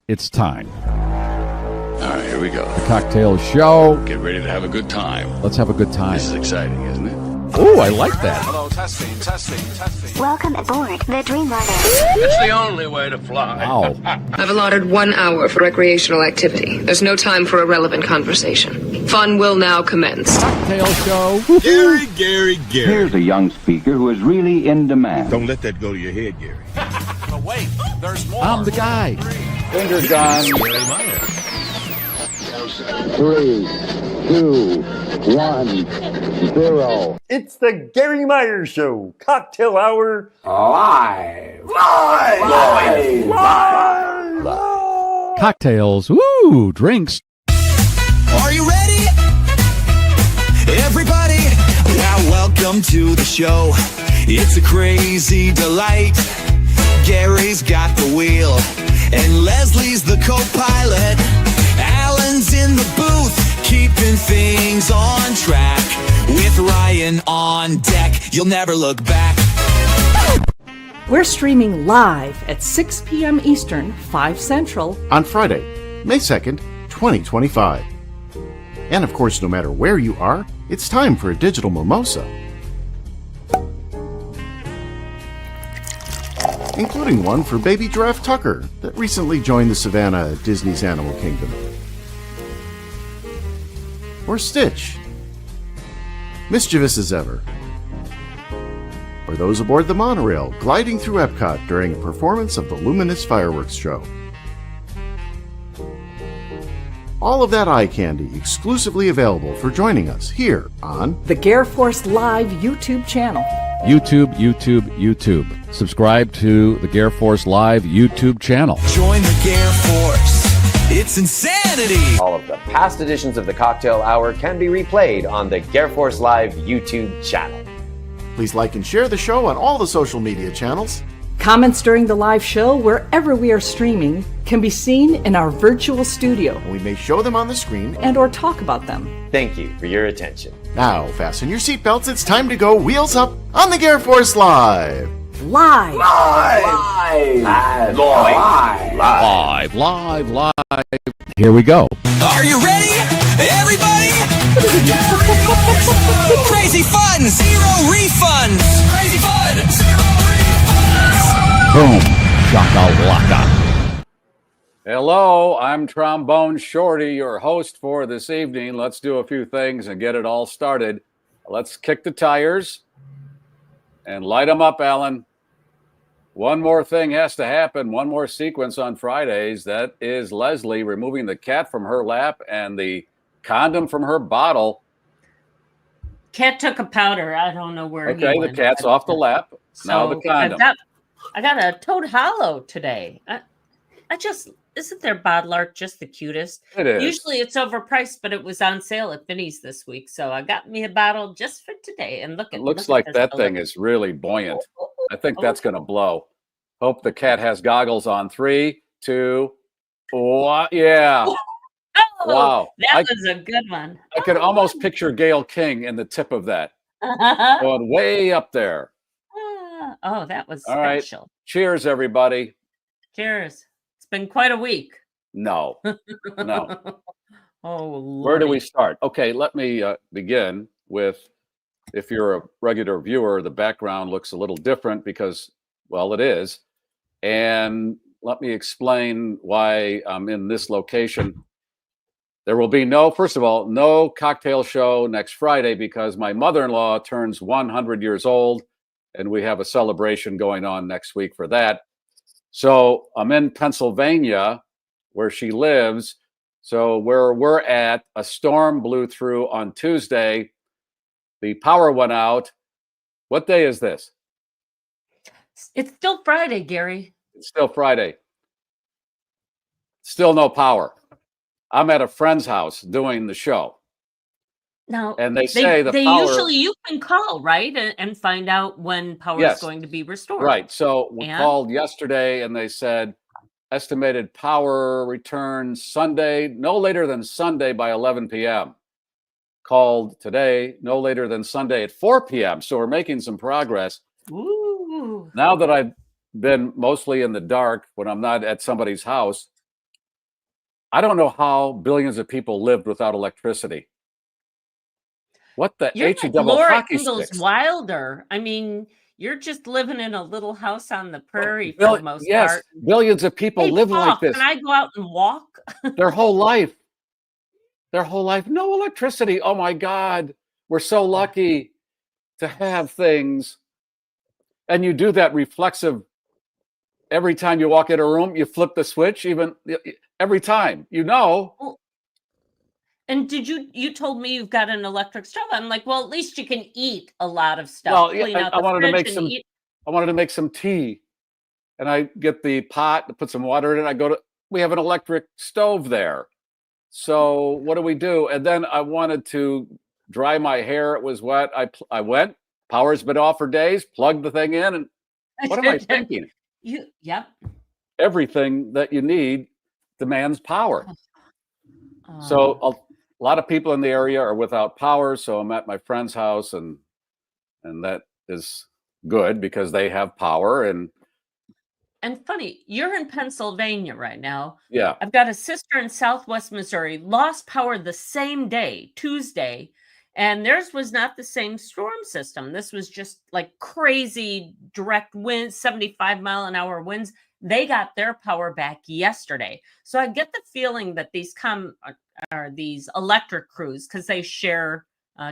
It's time. All right, here we go. The Cocktail Show. Get ready to have a good time. Let's have a good time. This is exciting, isn't it? Oh, I like that. Hello, testing. Welcome aboard the Dreamliner. It's the only way to fly. Wow. I've allotted 1 hour for recreational activity. There's no time for irrelevant conversation. Fun will now commence. Cocktail Show. Gary. Here's a young speaker who is really in demand. Don't let that go to your head, Gary. But wait, there's more. I'm the guy. Finger guns. Gary Meier. 3, 2, 1, 0. It's the Garry Meier Show, Cocktail Hour. Cocktails. Woo, drinks. Are you ready? Everybody, now welcome to the show. It's a crazy delight. Gary's got the wheel, and Leslie's the co-pilot. Alan's in the booth, keeping things on track. With Ryan on deck, you'll never look back. We're streaming live at 6 p.m. Eastern, 5 Central. On Friday, May 2nd, 2025. And of course, no matter where you are, it's time for a digital mimosa. Including one for baby giraffe Tucker that recently joined the savannah at Disney's Animal Kingdom. Or Stitch, mischievous as ever. Or those aboard the monorail gliding through Epcot during a performance of the Luminous Fireworks Show. All of that eye candy exclusively available for joining us here on The GarrForce Live YouTube channel. YouTube. Subscribe to the GarrForce Live YouTube channel. Join the GarrForce. It's insanity. All of the past editions of the Cocktail Hour can be replayed on the GarrForce Live YouTube channel. Please like and share the show on all the social media channels. Comments during the live show, wherever we are streaming, can be seen in our virtual studio And we may show them on the screen. and or talk about them. Thank you for your attention. Now, fasten your seatbelts. It's time to go wheels up on the GarrForce Live. Live! Live. Here we go. Are you ready? Everybody? Crazy fun, zero refunds. Crazy fun, zero refunds. Boom. Shaka-laka. Hello, I'm Trombone Shorty, your host for this evening. Let's do a few things and get it all started. Let's kick the tires and light them up, Alan. One more thing has to happen, one more sequence on Fridays. That is Leslie removing the cat from her lap and the condom from her bottle. Cat took a powder. I don't know where. Okay, the cat's off the lap. Now the condom. I got a Toad Hollow today. Isn't their bottle art just the cutest? It is. Usually it's overpriced, but it was on sale at Vinny's this week. So I got me a bottle just for today. And It looks like that thing is really buoyant. I think that's going to blow. Hope the cat has goggles on. 3, 2, 1. Yeah. Wow. That was a good one. I could almost picture Gayle King in the tip of that. Going way up there. Oh, that was All right. special. Cheers, everybody. Cheers. It's been quite a week. No. Oh, Lord. Where do we start? Okay, let me begin with, if you're a regular viewer, the background looks a little different because, well, it is. And let me explain why I'm in this location. There will be first of all, no cocktail show next Friday because my mother-in-law turns 100 years old, and we have a celebration going on next week for that. So I'm in Pennsylvania, where she lives. So where we're at, a storm blew through on Tuesday. The power went out. What day is this? It's still Friday, Gary. It's still Friday. Still no power. I'm at a friend's house doing the show. Now, and they say the power... usually you can call, right, and find out when power is going to be restored. Right. So we called yesterday, and they said estimated power return Sunday, no later than Sunday by 11 p.m. Called today, no later than Sunday at 4 p.m. So we're making some progress. Ooh. Now that I've been mostly in the dark when I'm not at somebody's house, I don't know how billions of people lived without electricity. What the You're H-E like double Laura hockey Ingalls sticks? Wilder. I mean, you're just living in a little house on the prairie for the most Yes, part. billions of people Hey, live like Paul, can this I go out and walk? their whole life. Their whole life, no electricity. Oh my God, we're so lucky to have things. And you do that reflexive every time you walk in a room. You flip the switch, even every time. Well, and you told me you've got an electric stove. I'm like, well, at least you can eat a lot of stuff, Well, yeah, clean out I the wanted to fridge make and some. eat. I wanted to make some tea, and I get the pot, put some water in it. I go to. We have an electric stove there. So what do? And then I wanted to dry my hair. It was wet. I went. Power's been off for days. Plugged the thing in, and what am I thinking? Yep. Everything that you need demands power. So a lot of people in the area are without power. So I'm at my friend's house, and that is good because they have power. And funny, you're in Pennsylvania right now. Yeah, I've got a sister in Southwest Missouri, lost power the same day, Tuesday, and theirs was not the same storm system. This was just like crazy direct winds, 75-mile-an-hour winds. They got their power back yesterday. So I get the feeling that these are these electric crews, because they share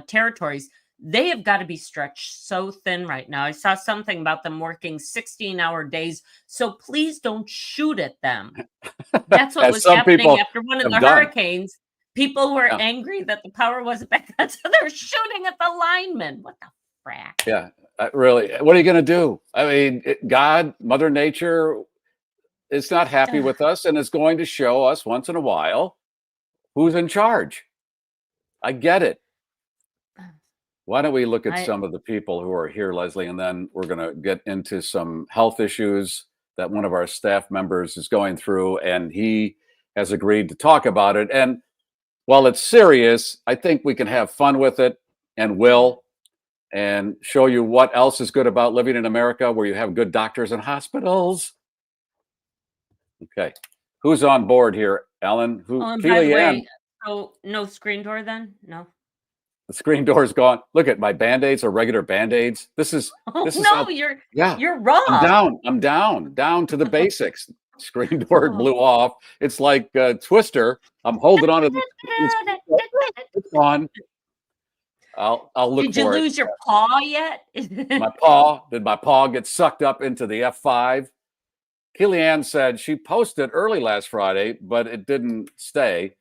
territories, they have got to be stretched so thin right now. I saw something about them working 16-hour days. So please don't shoot at them. That's what as was some happening people after one of have the done. hurricanes. People were Yeah. angry that the power wasn't back on, so they're shooting at the linemen. What the frack? Yeah, really. What are you going to do? I mean, God, Mother Nature is not happy with us, and is going to show us once in a while who's in charge. I get it. Why don't we look at some of the people who are here, Leslie, and then we're going to get into some health issues that one of our staff members is going through, and he has agreed to talk about it. And while it's serious, I think we can have fun with it, and will, and show you what else is good about living in America, where you have good doctors and hospitals. Okay. Who's on board here, Ellen? Oh, and by the way, so no screen door then? No. The screen door is gone. Look at my Band-Aids are regular Band-Aids. This is no, you're wrong. I'm down to the basics. Screen door blew off. It's like Twister. I'm holding on to it's gone. I'll look for it. Did you lose your paw yet? My paw. Did my paw get sucked up into the F5? Kellyanne said she posted early last Friday, but it didn't stay.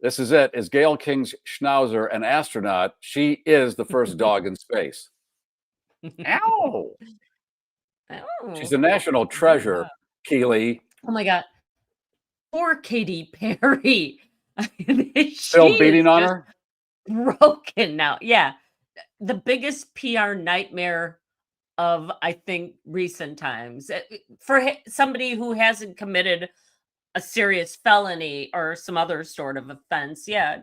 This is it. Is Gail King's Schnauzer an astronaut? She is the first dog in space. Ow! She's a national treasure, Keely. Oh my God. Poor Katy Perry. Still beating on her? Broken now. Yeah. The biggest PR nightmare of, I think, recent times. For somebody who hasn't committed a serious felony or some other sort of offense. Yeah,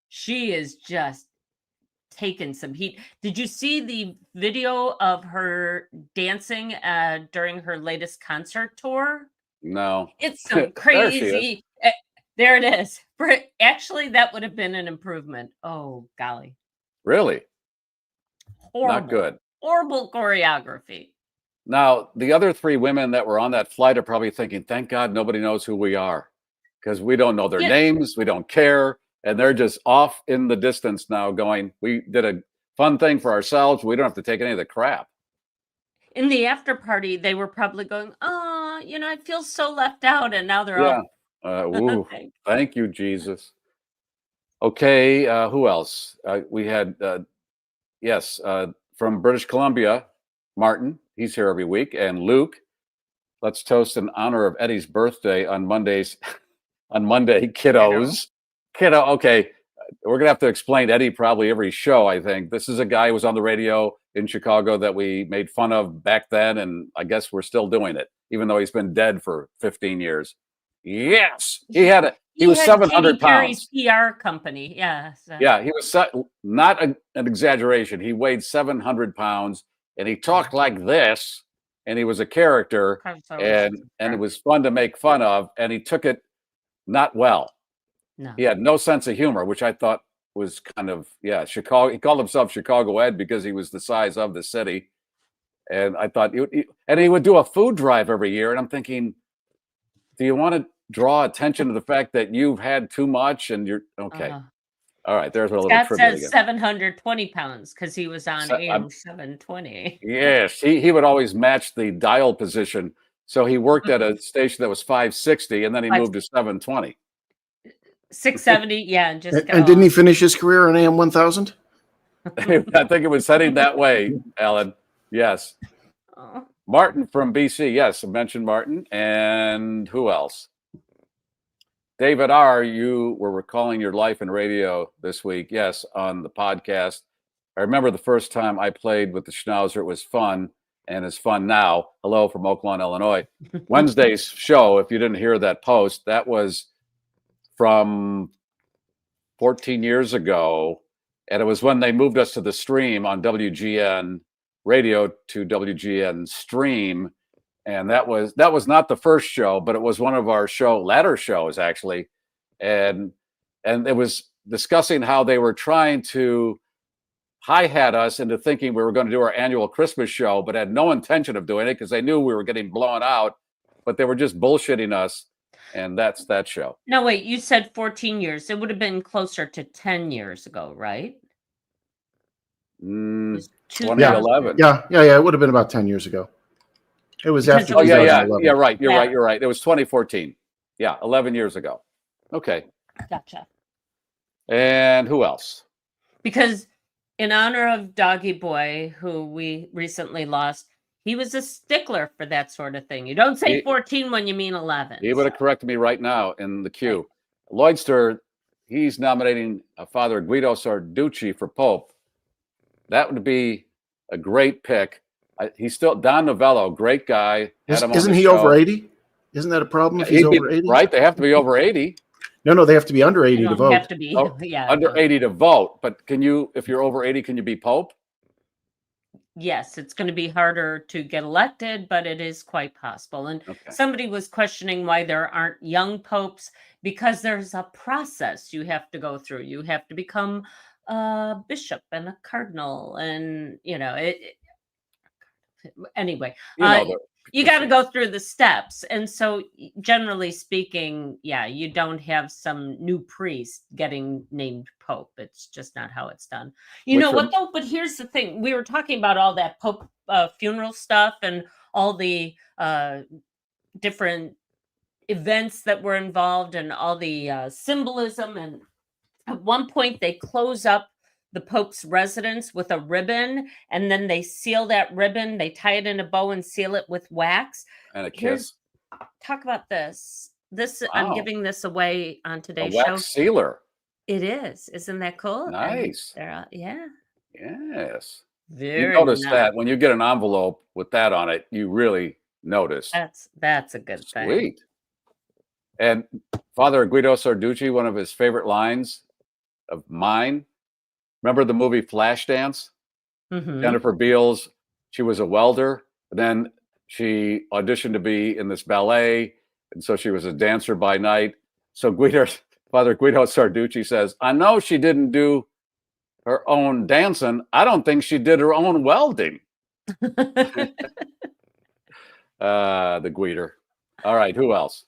she is just taking some heat. Did you see the video of her dancing during her latest concert tour? No. It's some crazy. There it is. Actually, that would have been an improvement. Oh, golly. Really? Horrible. Not good. Horrible choreography. Now, the other three women that were on that flight are probably thinking, thank God nobody knows who we are, because we don't know their names. We don't care. And they're just off in the distance now going, we did a fun thing for ourselves. We don't have to take any of the crap. In the after party, they were probably going, oh, I feel so left out. And now they're all. Thank you, Jesus. Okay. Who else? We had, from British Columbia, Martin. He's here every week. And Luke, let's toast in honor of Eddie's birthday on Mondays. On Monday, kiddos. Kiddo. Okay. We're going to have to explain Eddie probably every show, I think. This is a guy who was on the radio in Chicago that we made fun of back then. And I guess we're still doing it, even though he's been dead for 15 years. Yes. He was 700 pounds. PR company. Yeah. So. Yeah. He was not an exaggeration. He weighed 700 pounds. And he talked like this, and he was a character, and it was fun to make fun of. And he took it not well. No. He had no sense of humor, which I thought was kind of, Chicago. He called himself Chicago Ed because he was the size of the city. And I thought, and he would do a food drive every year. And I'm thinking, do you want to draw attention to the fact that you've had too much and you're okay? All right, there's a little Scott trivia says again. 720 pounds because he was on AM 720. Yes, he would always match the dial position. So he worked at a station that was 560, and then he moved to 720. 670, yeah, and just And didn't he finish his career on AM 1000? I think it was heading that way, Alan. Yes. Martin from BC. Yes, I mentioned Martin. And who else? David R., you were recalling your life in radio this week. Yes, on the podcast. I remember the first time I played with the Schnauzer. It was fun, and it's fun now. Hello from Oak Lawn, Illinois. Wednesday's show, if you didn't hear that post, that was from 14 years ago. And it was when they moved us to the stream on WGN radio to WGN stream. And that was not the first show, but it was one of our latter shows, actually. And it was discussing how they were trying to hi-hat us into thinking we were going to do our annual Christmas show, but had no intention of doing it because they knew we were getting blown out, but they were just bullshitting us. And that's that show. No, wait, you said 14 years. It would have been closer to 10 years ago, right? 2011. Yeah. It would have been about 10 years ago. It was after 2011. Yeah, right. You're right. It was 2014. Yeah, 11 years ago. Okay. Gotcha. And who else? Because in honor of Doggy Boy, who we recently lost, he was a stickler for that sort of thing. You don't say 14 when you mean 11. He would have corrected me right now in the queue. Right. Lloydster, he's nominating Father Guido Sarducci for Pope. That would be a great pick. He's still Don Novello, great guy. Isn't he over 80? Isn't that a problem if he's over 80? Right, they have to be over 80. No, they have to be under 80 to vote. Have to be, under 80 to vote. But if you're over 80, can you be Pope? Yes, it's going to be harder to get elected, but it is quite possible. And somebody was questioning why there aren't young popes, because there's a process you have to go through. You have to become a bishop and a cardinal, and anyway, you got to go through the steps. And so generally speaking, you don't have some new priest getting named Pope. It's just not how it's done. You know what though? But here's the thing. We were talking about all that Pope funeral stuff and all the different events that were involved and all the symbolism. And at one point they close up the Pope's residence with a ribbon, and then they seal that ribbon. They tie it in a bow and seal it with wax. And a kiss. Talk about this. I'm giving this away on today's show. Wax sealer. It is. Isn't that cool? Nice. Yeah. Yes. Very you notice nice. that when you get an envelope with that on it, you really notice. That's a good thing. Sweet. And Father Guido Sarducci, one of his favorite lines of mine. Remember the movie Flashdance? Mm-hmm. Jennifer Beals, she was a welder. Then she auditioned to be in this ballet. And so she was a dancer by night. So Father Guido Sarducci says, I know she didn't do her own dancing. I don't think she did her own welding. The Guider. All right, who else?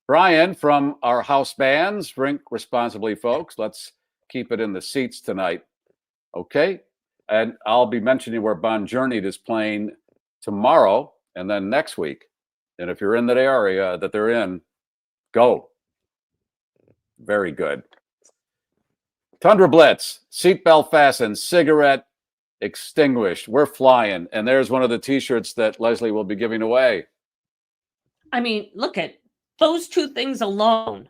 Brian from our house bands. Drink responsibly, folks. Let's keep it in the seats tonight. Okay. And I'll be mentioning where Bon Journey is playing tomorrow and then next week. And if you're in that area that they're in, go. Very good. Tundra Blitz, seatbelt fastened, cigarette extinguished. We're flying. And there's one of the t-shirts that Leslie will be giving away. I mean, look at those two things alone.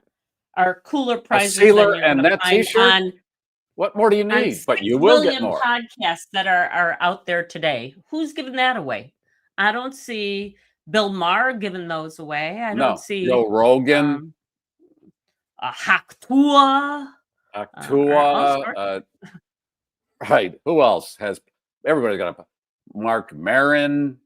Are cooler prizes a sealer and that t-shirt. What more do you need? But you will get more. Podcasts that are out there today. Who's giving that away? I don't see Bill Maher giving those away. I don't see Joe Rogan, Haktua. Right. Who else has? Everybody's got a Mark Maron.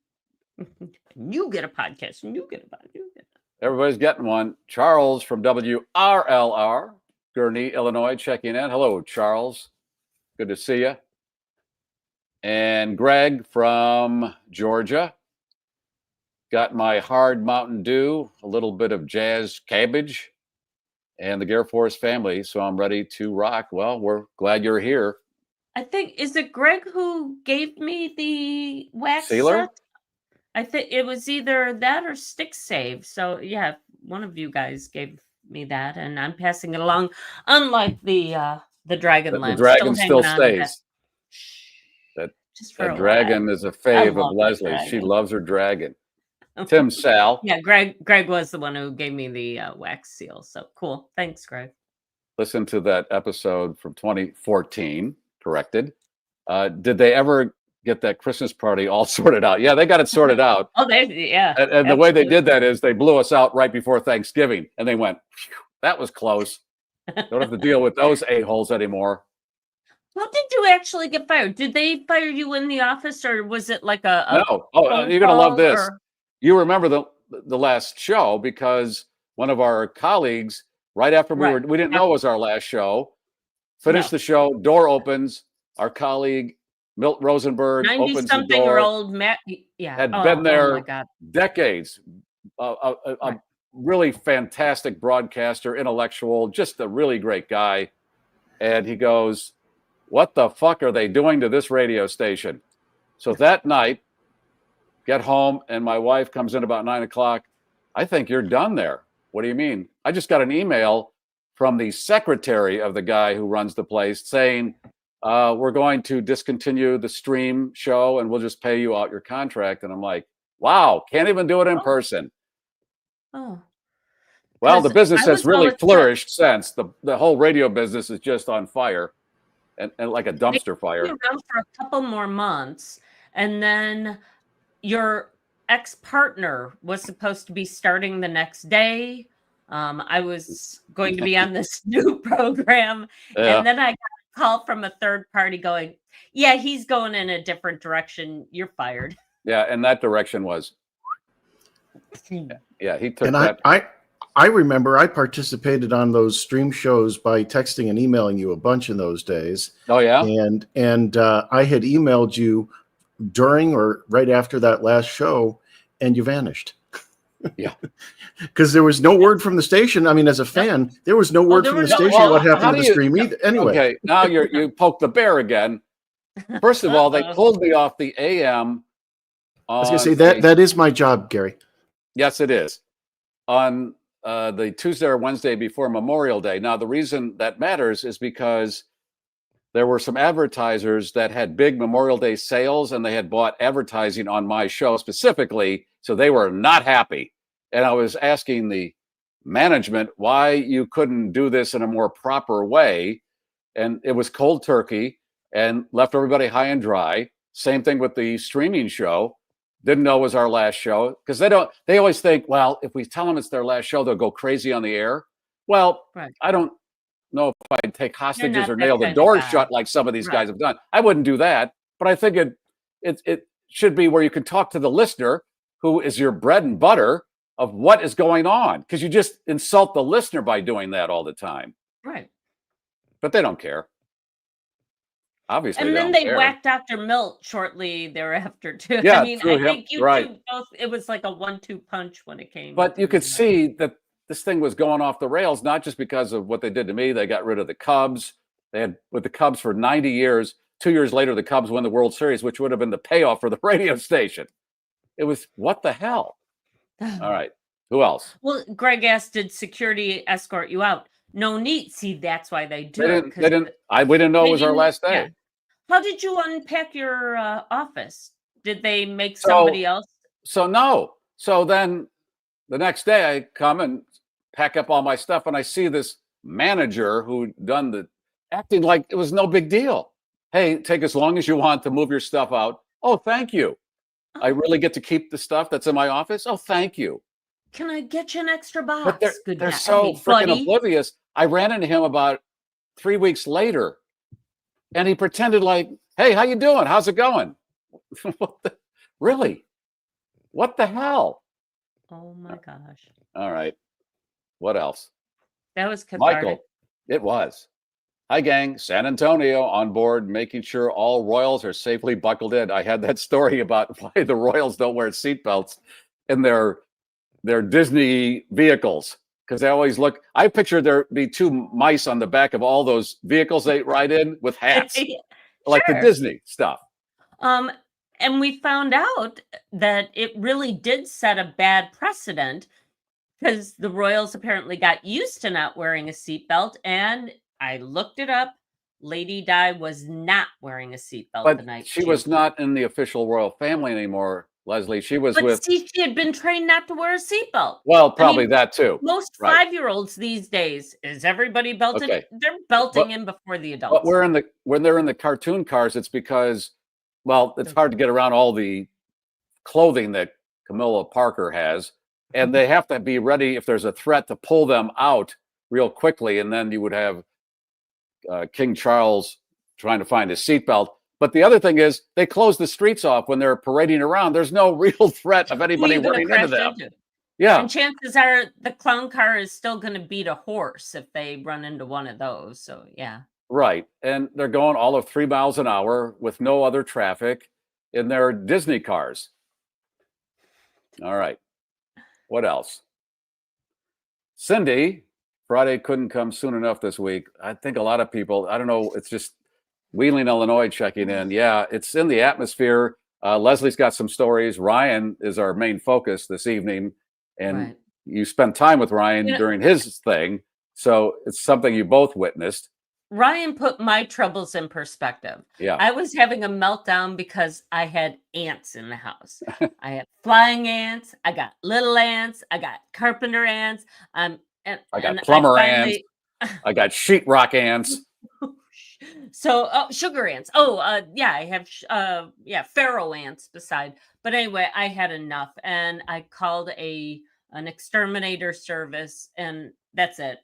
You get a podcast, and you get a podcast. Everybody's getting one. Charles from WRLR, Gurnee, Illinois, checking in. Hello, Charles. Good to see you. And Greg from Georgia. Got my hard Mountain Dew, a little bit of jazz cabbage, and the GarrForce family. So I'm ready to rock. Well, we're glad you're here. I think, is it Greg who gave me the wax Sealer? set? I think it was either that or Stick Save. So yeah, one of you guys gave me that, and I'm passing it along. Unlike the dragon lamp, the dragon still hanging on to stays. Just for That a dragon while. is a I fave love of that Leslie. She dragon. loves her dragon. Tim Sal. Yeah, Greg was the one who gave me the wax seal. So cool. Thanks, Greg. Listen to that episode from 2014, corrected. Did they ever get that Christmas party all sorted out? Yeah, they got it sorted out. Oh, yeah. And the way they did that is they blew us out right before Thanksgiving. And they went, that was close. Don't have to deal with those a-holes anymore. How did you actually get fired? Did they fire you in the office, or was it like a No. Oh, you're going to love this. You remember the last show because one of our colleagues, right after we didn't know it was our last show, finished the show, door opens, our colleague Milt Rosenberg opens the door. 90-something-year-old Matt, had been there oh my God. decades. A really fantastic broadcaster, intellectual, just a really great guy. And he goes, what the fuck are they doing to this radio station? So that night, get home, and my wife comes in about 9 o'clock. I think you're done there. What do you mean? I just got an email from the secretary of the guy who runs the place saying, we're going to discontinue the stream show and we'll just pay you out your contract. And I'm like, wow, can't even do it in person. Oh. Well, the business has really flourished since. The whole radio business is just on fire and like a dumpster fire. Around for a couple more months, and then your ex-partner was supposed to be starting the next day. I was going to be on this new program, and then I got a call from a third party going, yeah, he's going in a different direction. You're fired. Yeah, and that direction was, yeah, he took and that. I remember I participated on those stream shows by texting and emailing you a bunch in those days. Oh, yeah? And I had emailed you during or right after that last show, and you vanished. Yeah. Because there was no word from the station. I mean, as a fan, there was no word from the station what happened to the stream either. Anyway. Okay, now you poked the bear again. First of all, they pulled me off the AM. I was going to say that is my job, Gary. Yes, it is. On the Tuesday or Wednesday before Memorial Day. Now, the reason that matters is because there were some advertisers that had big Memorial Day sales, and they had bought advertising on my show specifically, so they were not happy. And I was asking the management why you couldn't do this in a more proper way, and it was cold turkey and left everybody high and dry. Same thing with the streaming show. Didn't know it was our last show because they always think, well, if we tell them it's their last show, they'll go crazy on the air. Well, I don't know if I'd take hostages or nail the doors shut like some of these guys have done. I wouldn't do that, but I think it should be where you can talk to the listener, who is your bread and butter, of what is going on, because you just insult the listener by doing that all the time. Right. But they don't care. Obviously, and then they whacked Dr. Milt shortly thereafter too. Yeah, I mean, I think you two both. It was like a 1-2 punch when it came. But you could see that this thing was going off the rails, not just because of what they did to me. They got rid of the Cubs. They had with the Cubs for 90 years. 2 years later, the Cubs win the World Series, which would have been the payoff for the radio station. It was what the hell. All right, who else? Well, Greg asked, did security escort you out? No need. See, that's why they do. They didn't. We didn't know it was our last day. Yeah. How did you unpack your office? Did they make somebody else? So no. So then the next day I come and pack up all my stuff, and I see this manager who done the acting like it was no big deal. Hey, take as long as you want to move your stuff out. Oh, thank you. I really get to keep the stuff that's in my office. Oh, thank you. Can I get you an extra box? But they're so freaking oblivious. I ran into him about 3 weeks later, and he pretended like, hey, how you doing? How's it going? Really? What the hell? Oh my gosh. All right. What else? That was cathartic. Michael. It was. Hi, gang. San Antonio on board, making sure all Royals are safely buckled in. I had that story about why the Royals don't wear seatbelts in their Disney vehicles, because they always look. I pictured there be two mice on the back of all those vehicles they ride in with hats, like the Sure. Disney stuff. And we found out that it really did set a bad precedent because the Royals apparently got used to not wearing a seatbelt. And I looked it up. Lady Di was not wearing a seatbelt the But night she was not in the official royal family anymore, Leslie. She was But with. see, she had been trained not to wear a seatbelt. Well, probably that too. Most Right. 5-year-olds these days, is everybody belted? Okay. They're belting in before the adults. But when they're in the cartoon cars, it's because, well, it's hard to get around all the clothing that Camilla Parker has, and they have to be ready if there's a threat to pull them out real quickly, and then you would have King Charles trying to find his seatbelt. But the other thing is, they close the streets off when they're parading around. There's no real threat of anybody running into them. Yeah. And chances are the clown car is still going to beat a horse if they run into one of those. So, yeah. Right. And they're going all of 3 miles an hour with no other traffic in their Disney cars. All right. What else? Cindy, Friday couldn't come soon enough this week. I think a lot of people, I don't know, it's just Wheeling, Illinois checking in. Yeah, it's in the atmosphere. Leslie's got some stories. Ryan is our main focus this evening. And you spent time with Ryan during his thing. So it's something you both witnessed. Ryan put my troubles in perspective. Yeah. I was having a meltdown because I had ants in the house. I had flying ants. I got little ants. I got carpenter ants. I got plumber ants. I got sheetrock ants. So sugar ants. I have pharaoh ants beside. But anyway, I had enough, and I called an exterminator service, and that's it.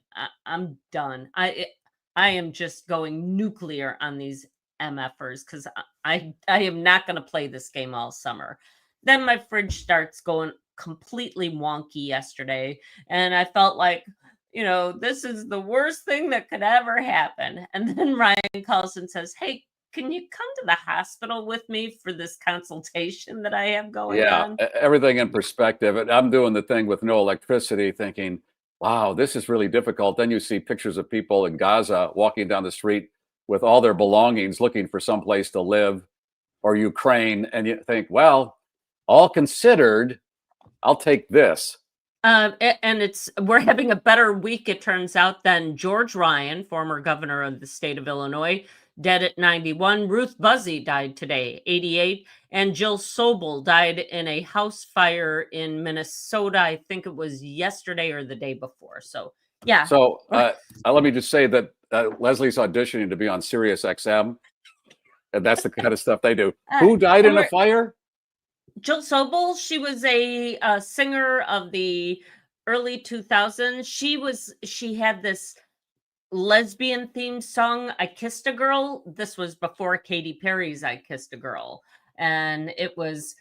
I'm done. I am just going nuclear on these MFers because I am not going to play this game all summer. Then my fridge starts going completely wonky yesterday, and I felt like, this is the worst thing that could ever happen. And then Ryan calls and says, "Hey, can you come to the hospital with me for this consultation that I have going on?" Yeah, everything in perspective. And I'm doing the thing with no electricity, thinking, wow, this is really difficult. Then you see pictures of people in Gaza walking down the street with all their belongings, looking for some place to live, or Ukraine. And you think, well, all considered, I'll take this. And we're having a better week, it turns out, than George Ryan, former governor of the state of Illinois, dead at 91. Ruth Buzzy died today, 88. And Jill Sobel died in a house fire in Minnesota. I think it was yesterday or the day before. So, yeah. So let me just say that Leslie's auditioning to be on Sirius XM. And that's the kind of stuff they do. Who died in a fire? Jill Sobel, she was a singer of the early 2000s. She had this lesbian themed song, "I Kissed a Girl." This was before Katy Perry's "I Kissed a Girl." And it was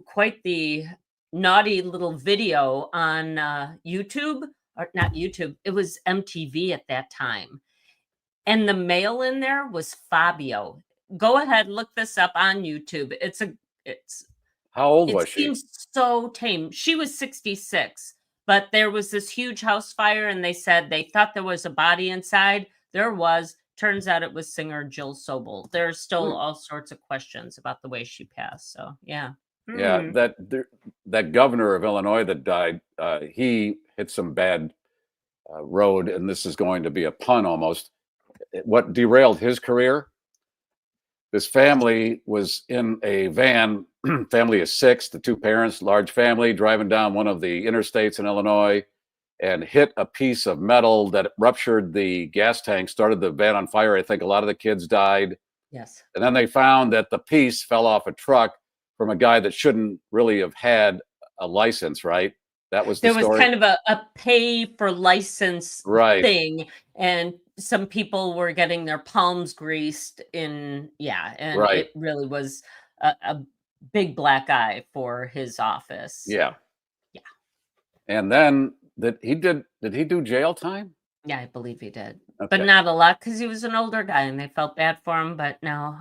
quite the naughty little video on YouTube, or not YouTube. It was MTV at that time. And the male in there was Fabio. Go ahead, look this up on YouTube. How old was she? It seems so tame. She was 66, but there was this huge house fire, and they said they thought there was a body inside. There was. Turns out it was singer Jill Sobel. There's still all sorts of questions about the way she passed. So, yeah. Yeah, that governor of Illinois that died, he hit some bad road, and this is going to be a pun almost. What derailed his career? This family was in a van, family of 6, the 2 parents, large family, driving down one of the interstates in Illinois and hit a piece of metal that ruptured the gas tank, started the van on fire. I think a lot of the kids died. Yes. And then they found that the piece fell off a truck from a guy that shouldn't really have had a license, right? That was the story. There was kind of a pay for license thing, and some people were getting their palms greased and it really was a big black eye for his office. Yeah. And then did he do jail time? Yeah, I believe he did, Okay. but not a lot because he was an older guy and they felt bad for him. But no,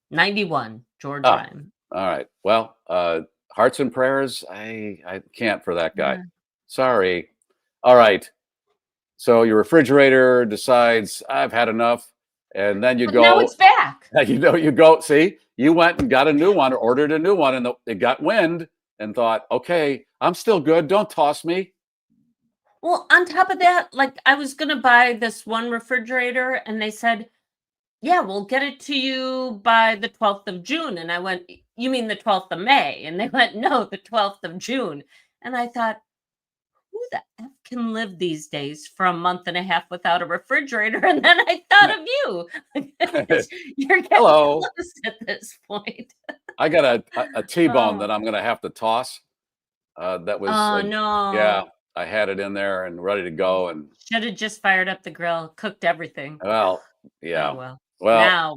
91, George Oh, Ryan. all right. Well, hearts and prayers. I can't for that guy. Yeah. Sorry. All right. So your refrigerator decides I've had enough, and then you But go. now it's back. You go. See, you went and got a new one, or ordered a new one, and it got wind, and thought, okay, I'm still good. Don't toss me. Well, on top of that, like I was gonna buy this one refrigerator, and they said, "Yeah, we'll get it to you by the 12th of June." And I went, "You mean the 12th of May?" And they went, "No, the 12th of June." And I thought, who the F can live these days for a month and a half without a refrigerator? And then I thought of you. You're getting Hello. close at this point. I got a T-bone Oh. that I'm going to have to toss. That was Oh, no. yeah. I had it in there and ready to go, and Should have just fired up the grill, cooked everything. well, yeah. Oh, Well, now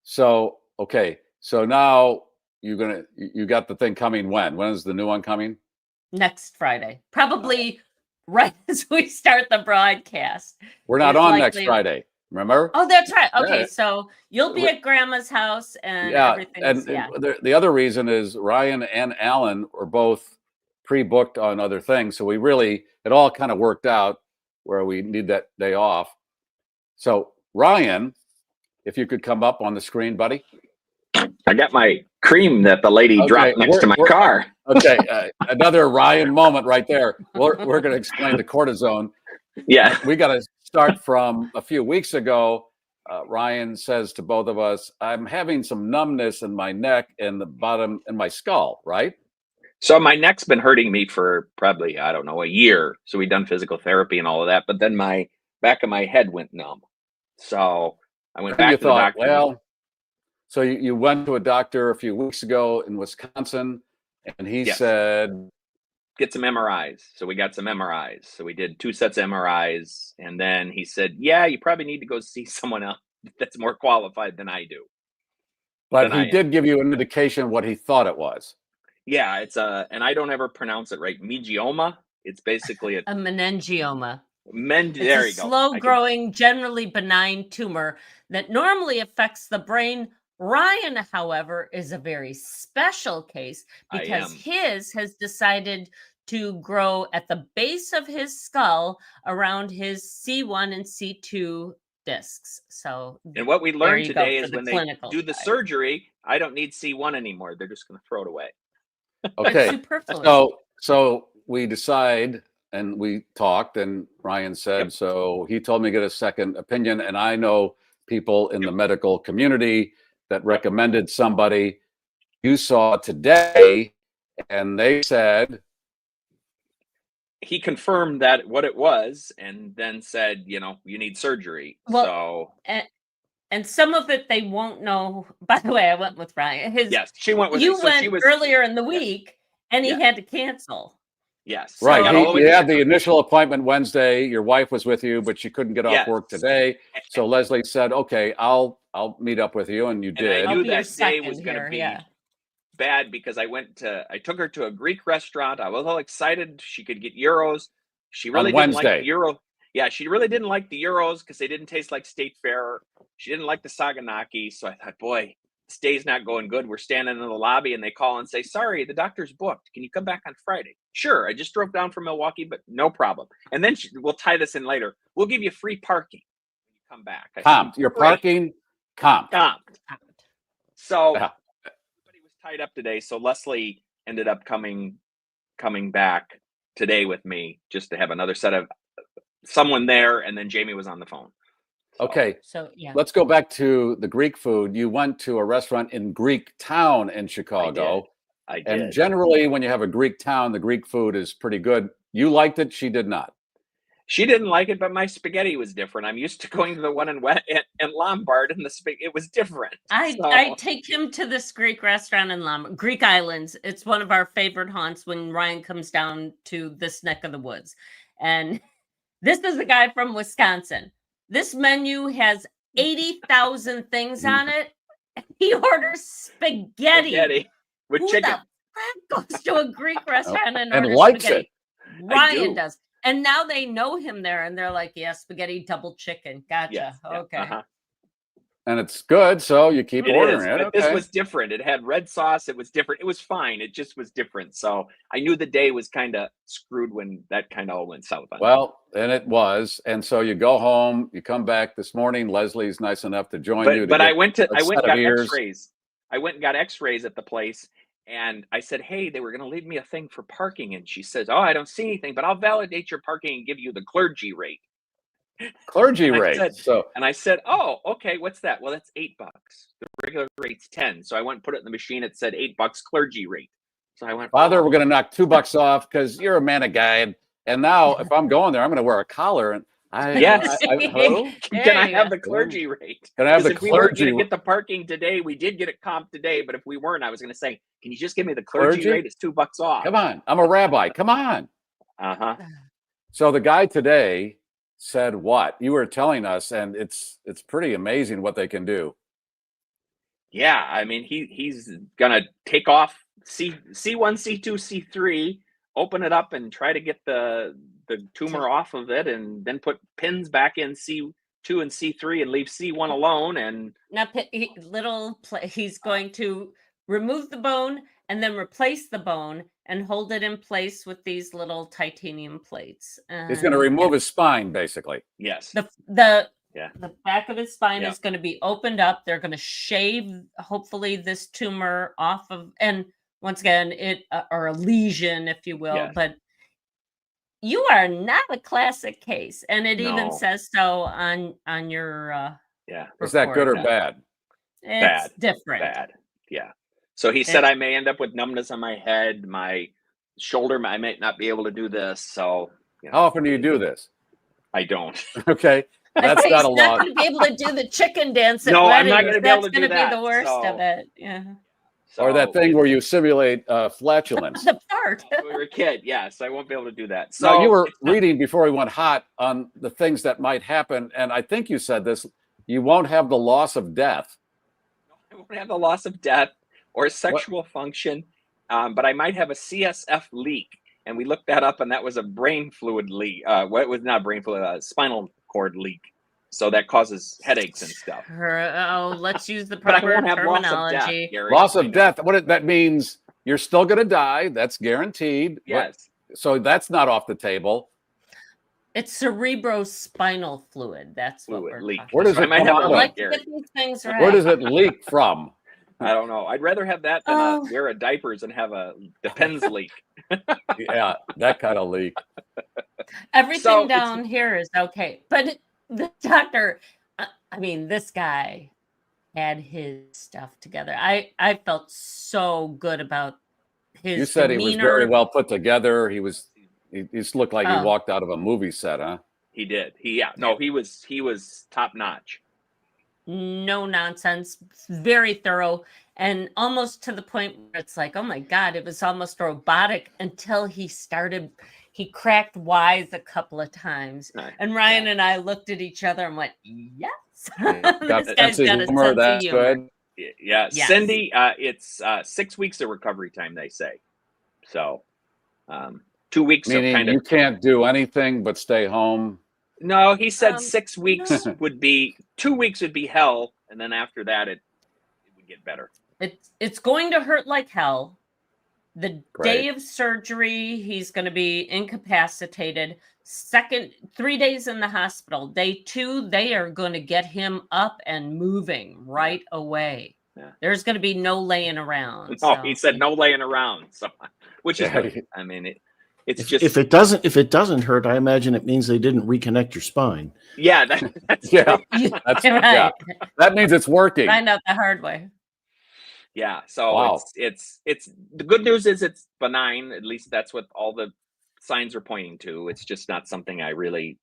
so okay. So now you got the thing coming when? When is the new one coming? next Friday, probably right as we start the broadcast. We're not is on next likely- Friday. Remember? Oh, that's right. Okay, Yeah. so you'll be at Grandma's house and Yeah, everything's and the other reason is Ryan and Alan were both pre-booked on other things, so it all kind of worked out where we need that day off. So Ryan, if you could come up on the screen, buddy. I got my cream that the lady dropped next to my car. Okay, another Ryan moment right there. We're going to explain the cortisone. Yeah, we got to start from a few weeks ago. Ryan says to both of us, "I'm having some numbness in my neck and the bottom and my skull." Right. So my neck's been hurting me for probably, I don't know, a year. So we've done physical therapy and all of that, but then my back of my head went numb. So I went back to the doctor. Well, so you went to a doctor a few weeks ago in Wisconsin, and he said, get some MRIs. So we got some MRIs. So we did 2 sets of MRIs. And then he said, yeah, you probably need to go see someone else that's more qualified than I do. But he did give you an indication of what he thought it was. Yeah, it's and I don't ever pronounce it right. Megioma. It's basically a meningioma. There you It's go. a slow-growing, generally benign tumor that normally affects the brain. Ryan, however, is a very special case because his has decided to grow at the base of his skull around his C1 and C2 discs. So, and what we learned today is when they do the side. surgery, I don't need C1 anymore. They're just going to throw it away. Okay. So we decide and we talked, and Ryan said, so he told me to get a second opinion. And I know people in the medical community that recommended somebody you saw today, and they said he confirmed that what it was, and then said, you need surgery. Well, and some of it they won't know. By the way, I went with Ryan. Yes, she went with you. Went earlier in the week, and he had to cancel. Yes, right. He had the initial appointment Wednesday. Your wife was with you, but she couldn't get off work today. So Leslie said, "Okay, I'll meet up with you," and you did. I knew that day was going to be bad because I took her to a Greek restaurant. I was all excited she could get gyros. She really didn't like the gyro. Yeah, she really didn't like the gyros because they didn't taste like State Fair. She didn't like the saganaki. So I thought, boy, this day's not going good. We're standing in the lobby and they call and say, sorry, the doctor's booked. Can you come back on Friday? Sure. I just drove down from Milwaukee, but no problem. And then we'll tie this in later. We'll give you free parking when you come back. Comped. Your parking comped. So everybody was tied up today. So Leslie ended up coming back today with me just to have another set of someone there. And then Jamie was on the phone. Okay. So yeah. Let's go back to the Greek food. You went to a restaurant in Greek Town in Chicago. I did. And generally when you have a Greek town, the Greek food is pretty good. You liked it. She did not. She didn't like it, but my spaghetti was different. I'm used to going to the one in Lombard, and it was different. I take him to this Greek restaurant in Lombard, Greek Islands. It's one of our favorite haunts when Ryan comes down to this neck of the woods. And this is the guy from Wisconsin. This menu has 80,000 things on it. He orders spaghetti with chicken. Who the fuck goes to a Greek restaurant and orders likes spaghetti? it. Ryan does. And now they know him there, and they're like, yeah, spaghetti double chicken. Gotcha. Yes, yeah, okay. And it's good, so you keep ordering it. But this was different. It had red sauce. It was different. It was fine. It just was different. So I knew the day was kind of screwed when that kind of all went south. Well, and it was. And so you go home. You come back this morning. Leslie's nice enough to join you. But I went and got X-rays. I went and got X-rays at the place. And I said, hey, they were going to leave me a thing for parking. And she says, oh, I don't see anything, but I'll validate your parking and give you the clergy rate. Clergy rate. And I said, oh, okay, what's that? Well, that's $8. The regular rate's 10. So I went and put it in the machine. It said $8 clergy rate. So I went, Father, we're going to knock $2 off because you're a man of God. And now if I'm going there, I'm going to wear a collar. And Can I have the clergy rate? Can I have the if we clergy? Weren't going to get the parking today. We did get it comped today, but if we weren't, I was going to say, can you just give me the clergy rate? It's $2 off. Come on, I'm a rabbi. Come on. So the guy today said what you were telling us, and it's pretty amazing what they can do. Yeah, I mean he's going to take off C1, C2, C3, open it up, and try to get the tumor off of it, and then put pins back in C2 and C3 and leave C1 alone. And now he's going to remove the bone and then replace the bone and hold it in place with these little titanium plates. He's going to remove his spine, basically. Yes. The back of his spine is going to be opened up. They're going to shave, hopefully, this tumor off of, and once again, or a lesion, if you will. Yes. But you are not a classic case, and it even says so on your Is that good or bad? It's different. Bad. Yeah. So he said I may end up with numbness on my head, my shoulder. I might not be able to do this. So how often do you do this? I don't. Okay. That's not a lot. Not going to be able to do the chicken dance. No, I'm not going to be able to do that. That's going to be the worst of it. Yeah. Or that thing where you simulate flatulence. The part. When we were a kid, so I won't be able to do that. So you were reading before we went hot on the things that might happen, and I think you said this: you won't have the loss of death. I won't have the loss of death or sexual function, but I might have a CSF leak, and we looked that up, and that was a brain fluid leak. It was not brain fluid, a spinal cord leak. So that causes headaches and stuff. Let's use the proper terminology. Loss of death. What that means? You're still going to die. That's guaranteed. Yes. So that's not off the table. It's cerebrospinal fluid. That's what we're leak. Where does it come out of? Where does it leak from? I don't know. I'd rather have that than wear a diapers and have the pens leak. Yeah, that kind of leak. Everything down here is okay, but the doctor, I mean, this guy had his stuff together. I felt so good about his. You said demeanor. He was very well put together. He just looked like he walked out of a movie set, huh? He did. He was top notch. No nonsense, very thorough, and almost to the point where it's like, oh my God, it was almost robotic until he cracked wise a couple of times. And Ryan and I looked at each other and went, yes. This guy's got a sense of humor. Good. Yeah. Yes. Cindy, it's 6 weeks of recovery time, they say. So 2 weeks Meaning of kind of. You can't do anything but stay home. No, he said 6 weeks would be 2 weeks would be hell, and then after that it would get better. It's going to hurt like hell. The day of surgery, he's going to be incapacitated. 3 days in the hospital. Day 2, they are going to get him up and moving right away. Yeah. There's going to be no laying around. No, he said no laying around. So, which is good. I mean, it's just if it doesn't hurt, I imagine it means they didn't reconnect your spine. Yeah, that's that's right. Yeah. That means it's working. Find out the hard way. Yeah, so it's the good news is it's benign. At least that's what all the signs are pointing to. It's just not something I really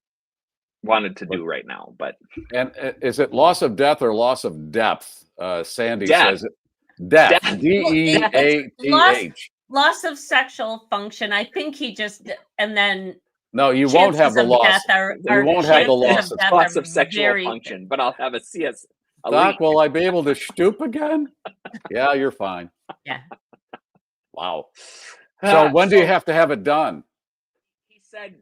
wanted to do right now. But is it loss of death or loss of depth? Sandy says it. Death. DEATH. Loss of sexual function. I think he just and then. No, you won't have the loss. You won't have the loss of sexual function, but I'll have a CS. Doc, will I be able to stoop again? Yeah, you're fine. Yeah. Wow. So when do you have to have it done? He said,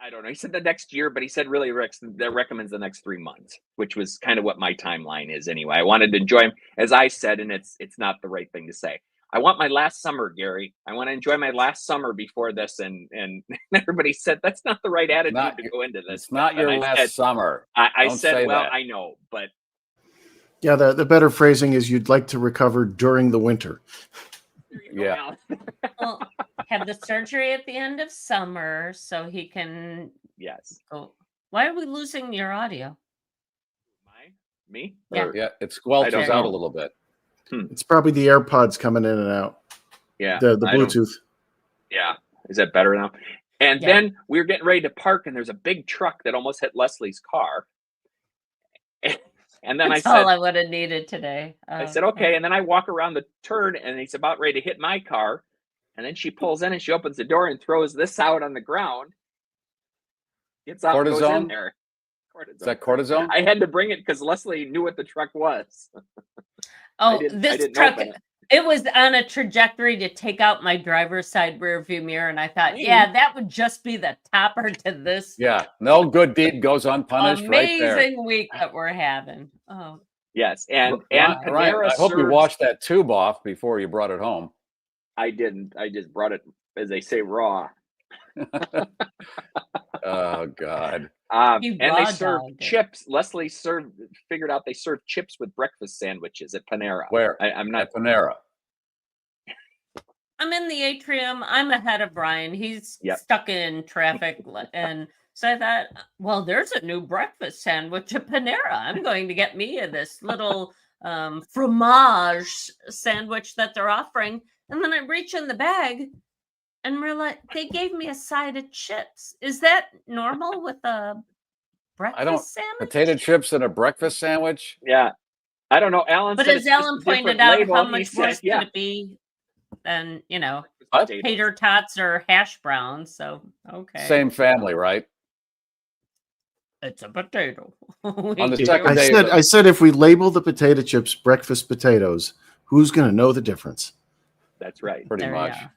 I don't know. He said the next year, but he said really that recommends the next 3 months, which was kind of what my timeline is anyway. I wanted to enjoy him, as I said, and it's not the right thing to say. I want my last summer, Gary. I want to enjoy my last summer before this, and everybody said that's not the right attitude to go into this. It's not your last summer. I Don't said, say well, that. I know, but Yeah, the better phrasing is you'd like to recover during the winter. Yeah. Well, have the surgery at the end of summer so he can. Yes. Go. Why are we losing your audio? Me? Yeah. Yeah, it squelches don't out know. a little bit. It's probably the AirPods coming in and out. Yeah. The I don't- Bluetooth. Yeah. Is that better now? And then we were getting ready to park, and there's a big truck that almost hit Leslie's car. And then That's I said, all I would have needed today. I said, okay. And then I walk around the turn, and he's about ready to hit my car. And then she pulls in, and she opens the door and throws this out on the ground. Gets out, goes in Cortisone? there. Is that cortisone? I had to bring it because Leslie knew what the truck was. Oh, I this didn't truck, open it was on a trajectory to take out my driver's side rear view mirror. And I thought, yeah, that would just be the topper to this Yeah, no good deed goes unpunished. amazing Right there. week that we're having. Oh, Yes, and Ryan, Panera I hope you serves- washed that tube off before you brought it home. I didn't. I just brought it, as they say, raw. Oh God. You And they raw serve dogged it. chips. Leslie figured out they serve chips with breakfast sandwiches at Panera. Where? I'm not At Panera. I'm in the atrium. I'm ahead of Brian. He's stuck in traffic. And so I thought, well, there's a new breakfast sandwich at Panera. I'm going to get me this little fromage sandwich that they're offering. And then I reach in the bag and realize they gave me a side of chips. Is that normal with a breakfast sandwich? Potato chips and a breakfast sandwich? Yeah. I don't know. Alan But said as it's just a Alan pointed different out, label. how He much said, worse could it be than, What? tater tots or hash browns? So, okay. Same family, right? It's a potato. On the second day, I said if we label the potato chips breakfast potatoes, who's going to know the difference? That's right. Pretty There you much. go.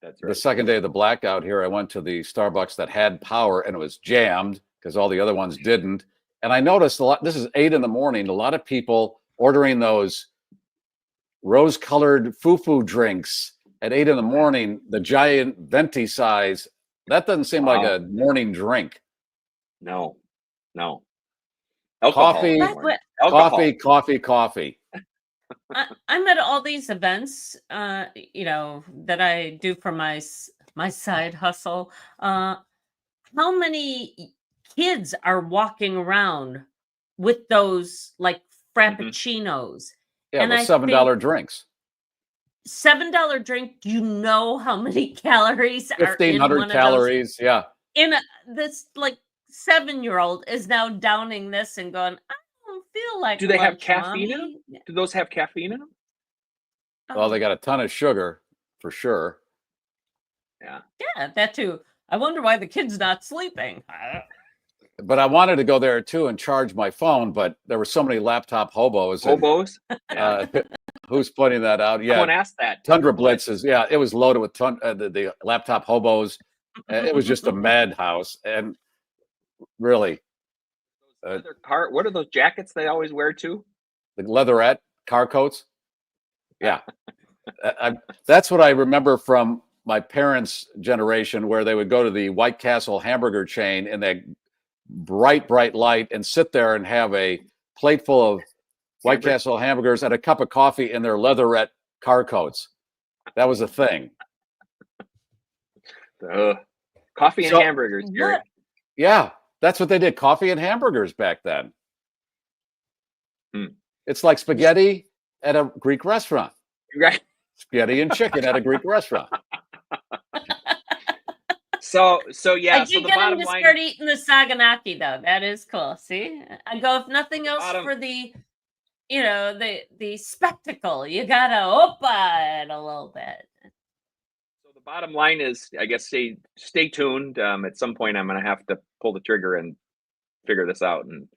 That's The right. second day of the blackout here, I went to the Starbucks that had power and it was jammed because all the other ones didn't. And I noticed a lot. This is 8 a.m. A lot of people ordering those rose-colored foo-foo drinks at 8 a.m. The giant venti size. That doesn't seem like a morning drink. No. Alcohol. Coffee, Alcohol. coffee. I'm at all these events, that I do for my side hustle. How many kids are walking around with those like frappuccinos? Yeah, And those $7 drinks. $7 drink. Do you know how many calories are in 1,500 one calories. Yeah. This like 7-year-old is now downing this and going, I don't feel like. Do they have lunch, caffeine in Mommy." them? Do those have caffeine in them? Well, they got a ton of sugar for sure. Yeah. Yeah, that too. I wonder why the kid's not sleeping. But I wanted to go there too and charge my phone, but there were so many laptop hobos. Hobos? Who's pointing that out? Yeah. Someone asked that. Tundra Blitzes. Yeah, it was loaded with the laptop hobos. It was just a madhouse. And really. What are those jackets they always wear too? The leatherette car coats. Yeah. That's what I remember from my parents' generation, where they would go to the White Castle hamburger chain in that bright light and sit there and have a plate full of White Castle hamburgers and a cup of coffee in their leatherette car coats. That was a thing. Coffee and hamburgers, Gary. Yeah, that's what they did. Coffee and hamburgers back then. It's like spaghetti at a Greek restaurant. Right. Spaghetti and chicken at a Greek restaurant. So yeah. I did get him to start eating the saganaki though. That is cool. See, I go if nothing else for the, the spectacle. You gotta opa it a little bit. So the bottom line is, I guess, stay tuned. At some point, I'm gonna have to pull the trigger and figure this out and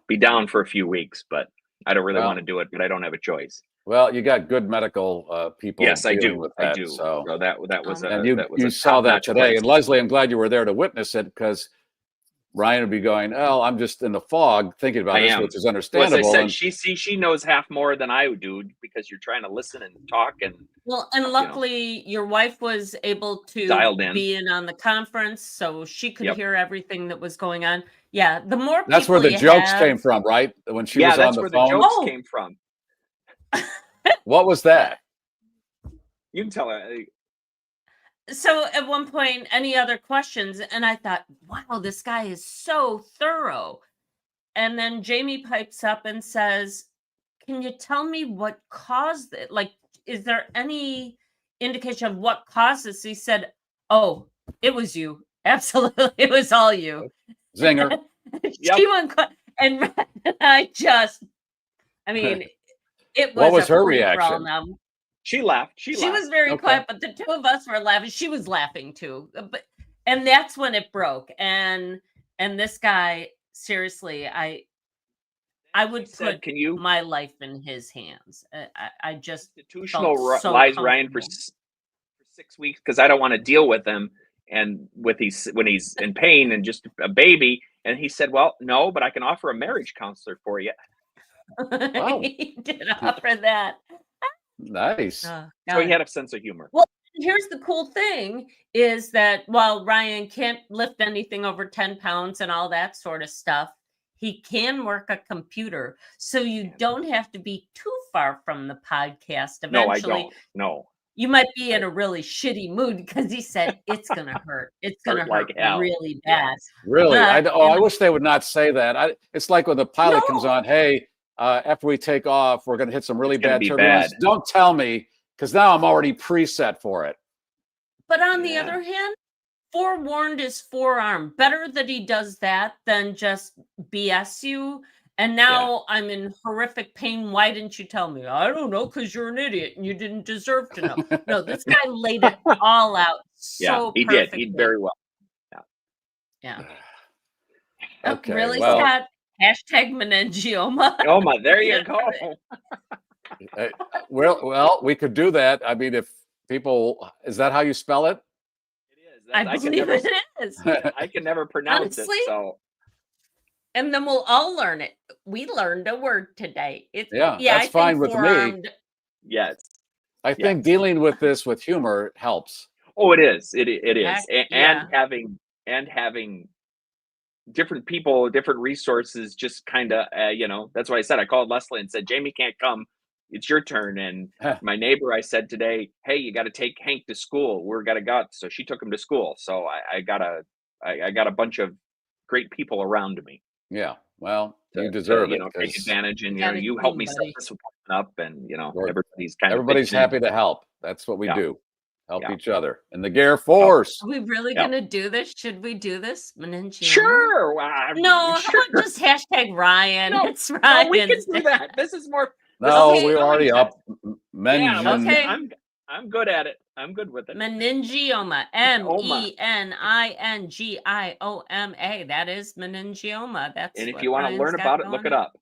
be down for a few weeks. But I don't really want to do it. But I don't have a choice. Well, you got good medical people. Yes, I dealing do. with I that, do. So that was and that was you a saw that top-notch today. place. And Leslie, I'm glad you were there to witness it, because Ryan would be going, "Oh, I'm just in the fog thinking about I this," am. which is Well, as I understandable. said, And she knows half more than I do, because you're trying to listen and talk and Well, and luckily your wife was able to dialed in. be in on the conference, so she could Yep. hear everything that was going on. Yeah, the more that's where people the you jokes have, came from, right? When she Yeah, was on that's the where the phone. jokes Oh. came from. What was that? You can tell her. So at one point, any other questions? And I thought, wow, this guy is so thorough. And then Jamie pipes up and says, "Can you tell me what caused it? Like, is there any indication of what caused this?" He said, "Oh, it was you. Absolutely. It was all you." Zinger. She went, and I mean, it was What was a her free-for-all reaction? now. She laughed. She She laughed. was very Okay. quiet, but the two of us were laughing. She was laughing too. And that's when it broke. And this guy, seriously, I would said, put "Can my life in his hands." I just institutional felt so lies Ryan for comfortable. 6 weeks, because I don't want to deal with him and when he's in pain and just a baby." And he said, "Well, no, but I can offer a marriage counselor for you." Wow. He did offer that. Nice. Oh, So he God. had a sense of humor. Well, here's the cool thing is that while Ryan can't lift anything over 10 pounds and all that sort of stuff, he can work a computer. So you don't have to be too far from the podcast. No, I Eventually, don't. No. you might be in a really shitty mood because he said it's gonna hurt. It's gonna Hurt like hurt hell. really bad. Really? But I wish they would not say that. It's like when the pilot comes No. on, "Hey, after we take off, we're going to hit some really It's gonna bad be turbulence." bad. Don't tell me, because now I'm already preset for it. But on the other hand, forewarned is forearmed. Better that he does that than just BS you. And now I'm in horrific pain. Why didn't you tell me? I don't know, because you're an idiot and you didn't deserve to know. No, this guy laid it all out so he perfectly. did. He very well. Yeah. Okay, Really, well, Scott? Hashtag meningioma. There you go. well, we could do that. I mean, if people, is that how you spell it? I believe it is. I can never pronounce Honestly? it. So And then we'll all learn it. We learned a word today. Yeah, I that's think fine with me. forearmed. yes. I think dealing with this with humor helps. Oh, it is. It is. Heck, And yeah. having different people, different resources, just kind of, that's why I said, I called Leslie and said, "Jamie can't come. It's your turn." And my neighbor, I said today, "Hey, you got to take Hank to school. We're got to go." So she took him to school. So I got a bunch of great people around me. Yeah. Well, you deserve it. Take advantage, and Got a you helped me team, set buddy. this one up, and everybody's Everybody's pitching in. happy to help. That's what we Yeah. do. Help Yeah. each other. And the GarrForce. Are we really Yeah. gonna do this? Should we do this? Meningioma? Sure. No, sure. how about just hashtag Ryan? No, It's No, Ryan. we can do that. This is more. No, Okay. we're already up. Yeah, Okay. I'm good at it. I'm good with it. Meningioma. MENINGIOMA. That is meningioma. That's And if what you want to Ryan's learn got about it, look going it on. up.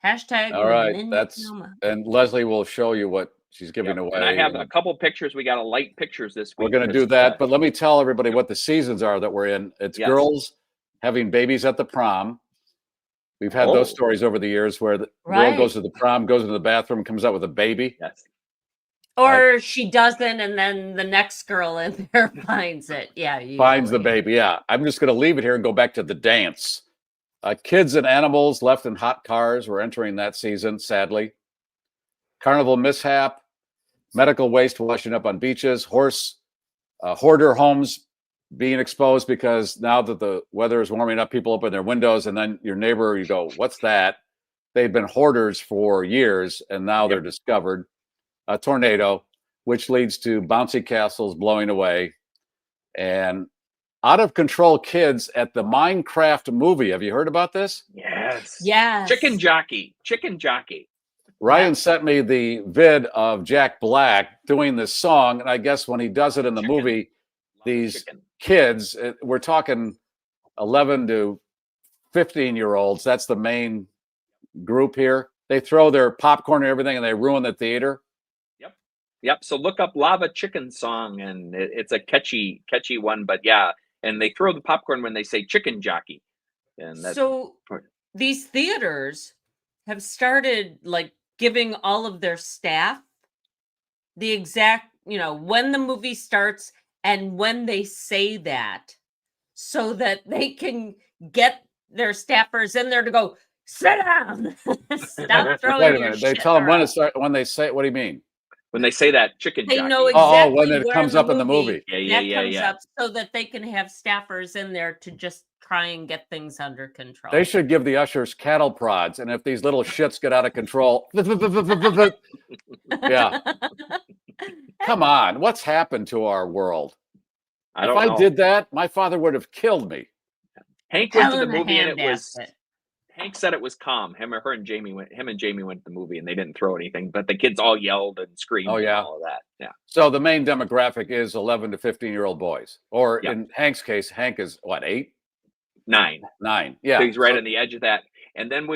Hashtag All right. meningioma. And Leslie will show you what she's giving away. And I have a couple pictures. We got to light pictures this week. We're going to do that. But let me tell everybody what the seasons are that we're in. It's girls having babies at the prom. We've had those stories over the years where the girl goes to the prom, goes into the bathroom, comes out with a baby. Yes. Or she doesn't, and then the next girl in there finds it. Yeah. Finds the baby. Yeah. I'm just going to leave it here and go back to the dance. Kids and animals left in hot cars. We're entering that season, sadly. Carnival mishap. Medical waste washing up on beaches. Hoarder homes being exposed because now that the weather is warming up, people open their windows, and then your neighbor, you go, "What's that?" They've been hoarders for years, and now they're discovered. A tornado, which leads to bouncy castles blowing away, and out of control kids at the Minecraft movie. Have you heard about this? Yes. Yes. Chicken jockey. Ryan sent me the vid of Jack Black doing this song, and I guess when he does it in the movie, these kids, we're talking 11 to 15-year-olds, that's the main group here. they throw their popcorn and everything, and they ruin the theater. Yep. So look up Lava Chicken Song, and it's a catchy one. But yeah, and they throw the popcorn when they say chicken jockey. And that's, so these theaters have started like giving all of their staff the exact, when the movie starts and when they say that, so that they can get their staffers in there to go, sit down. Stop throwing Wait a your minute. They shit tell them around. when they say, what do you mean? When they say that chicken They jockey. know exactly when it where comes up in the movie. That comes up so that they can have staffers in there to just try and get things under control. They should give the ushers cattle prods, and if these little shits get out of control, yeah. Come on, what's happened to our world? If I did that, my father would have killed me. Hank went to the movie, and Hank said it was calm. Him and Jamie went to the movie, and they didn't throw anything, but the kids all yelled and screamed and all of that. Yeah. So the main demographic is 11 to 15-year-old boys. Or in Hank's case, Hank is what, 8? 9. 9. Yeah. So he's right on the edge of that. And then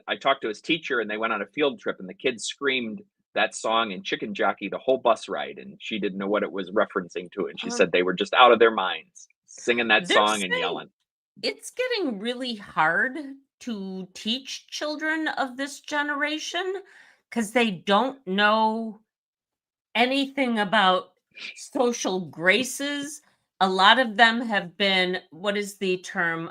I talked to his teacher, and they went on a field trip, and the kids screamed that song and chicken jockey the whole bus ride, and she didn't know what it was referencing to. And she said they were just out of their minds singing that song and yelling. It's getting really hard to teach children of this generation because they don't know anything about social graces. A lot of them have been, what is the term?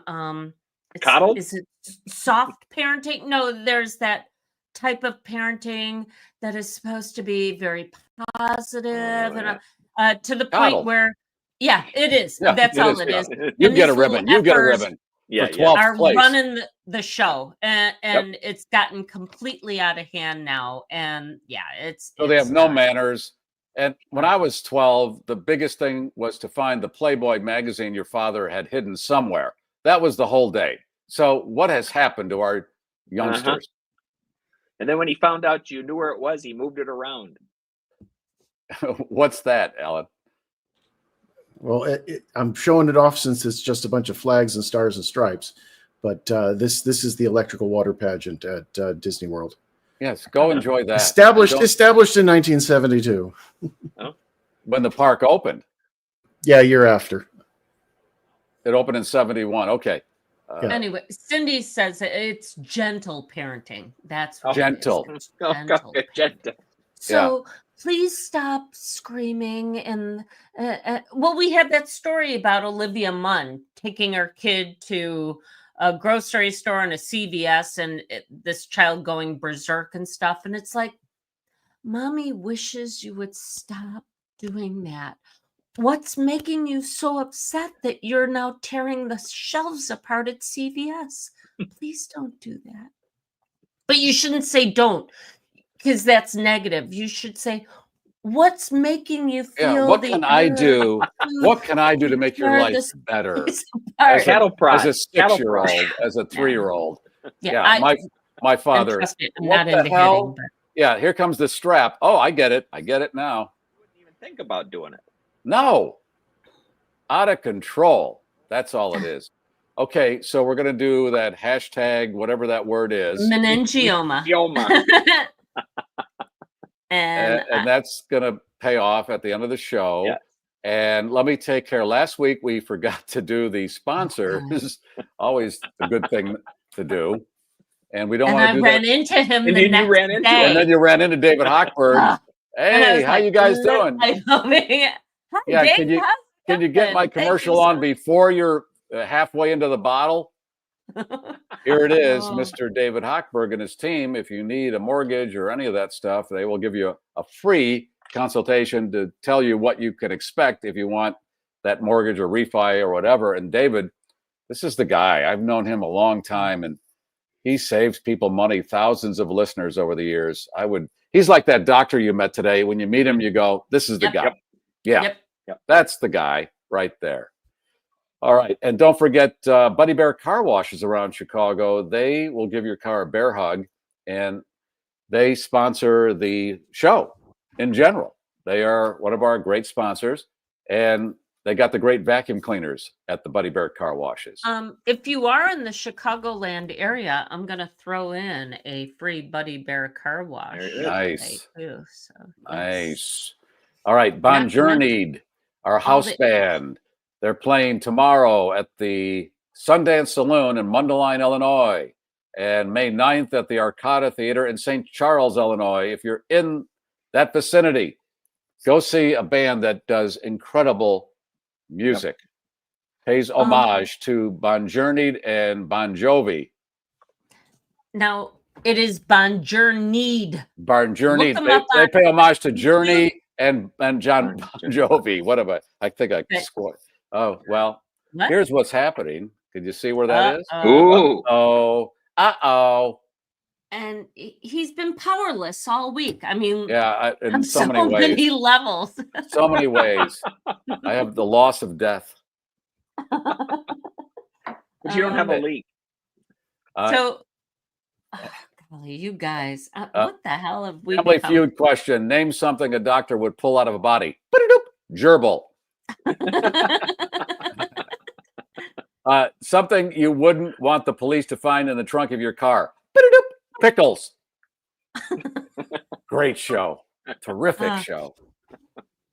Coddled? Is it soft parenting? No, there's that type of parenting that is supposed to be very positive and to the point where, it is. Yeah, that's all it is. You get a ribbon. You get a ribbon. Yeah, for 12th are place. running the show, and it's gotten completely out of hand now. And so they have no manners. And when I was 12, the biggest thing was to find the Playboy magazine your father had hidden somewhere. That was the whole day. So what has happened to our youngsters? And then when he found out you knew where it was, he moved it around. What's that, Alan? Well, I'm showing it off since it's just a bunch of flags and stars and stripes. But this is the electrical water pageant at Disney World. Yes, go enjoy that. Established in 1972. When the park opened. Yeah, year after. It opened in 71. Okay. Anyway, Cindy says it's gentle parenting. That's what gentle. It is. Gentle. So please stop screaming. And we had that story about Olivia Munn taking her kid to a grocery store and a CVS, and this child going berserk and stuff. And it's like, Mommy wishes you would stop doing that. What's making you so upset that you're now tearing the shelves apart at CVS? Please don't do that. But you shouldn't say don't, because that's negative. You should say, what's making you feel what can I do? What can I do to make your life better? As a 6-year-old, as a 3-year-old. My father. I'm not into hitting, Yeah, here comes the strap. Oh, I get it. I get it now. You wouldn't even think about doing it. No. Out of control. That's all it is. Okay, so we're going to do that hashtag, whatever that word is. Meningioma. And that's going to pay off at the end of the show. Yeah. And let me take care. Last week, we forgot to do the sponsors. Always a good thing to do. And we don't want to do that. And I ran into him and the next day. And then you ran into David Hochberg. Hey, how you guys doing? Hi, can you get my commercial on before you're halfway into the bottle? Here it is, Mr. David Hochberg and his team. If you need a mortgage or any of that stuff, they will give you a free consultation to tell you what you can expect if you want that mortgage or refi or whatever. And David, this is the guy. I've known him a long time, and he saves people money, thousands of listeners over the years. He's like that doctor you met today. When you meet him, you go, this is the guy. Yep. That's the guy right there. All right. And don't forget, Buddy Bear Car Washes around Chicago. They will give your car a bear hug, and they sponsor the show in general. They are one of our great sponsors. And they got the great vacuum cleaners at the Buddy Bear car washes. If you are in the Chicagoland area, I'm going to throw in a free Buddy Bear car wash. Nice. Too, so, yes. Nice. All right, Bon Journeyed, our house band. They're playing tomorrow at the Sundance Saloon in Mundelein, Illinois, and May 9th at the Arcada Theater in St. Charles, Illinois. If you're in that vicinity, go see a band that does incredible music. Pays homage to Bon Journeyed and Bon Jovi. Now, it is Bon Journeyed. Bon Journeyed. They pay homage to Journey and John Bon Jovi. What about? I think I scored. Oh, well, here's what's happening. Can you see where that is? Ooh. Uh-oh. And he's been powerless all week. I mean, in so on many ways. Many levels. So many ways. I have the loss of death. But you don't have a leak. Golly, you guys, what the hell have we Family Feud question. Name something a doctor would pull out of a body. Gerbil. Something you wouldn't want the police to find in the trunk of your car. Pickles. Great show. Terrific show.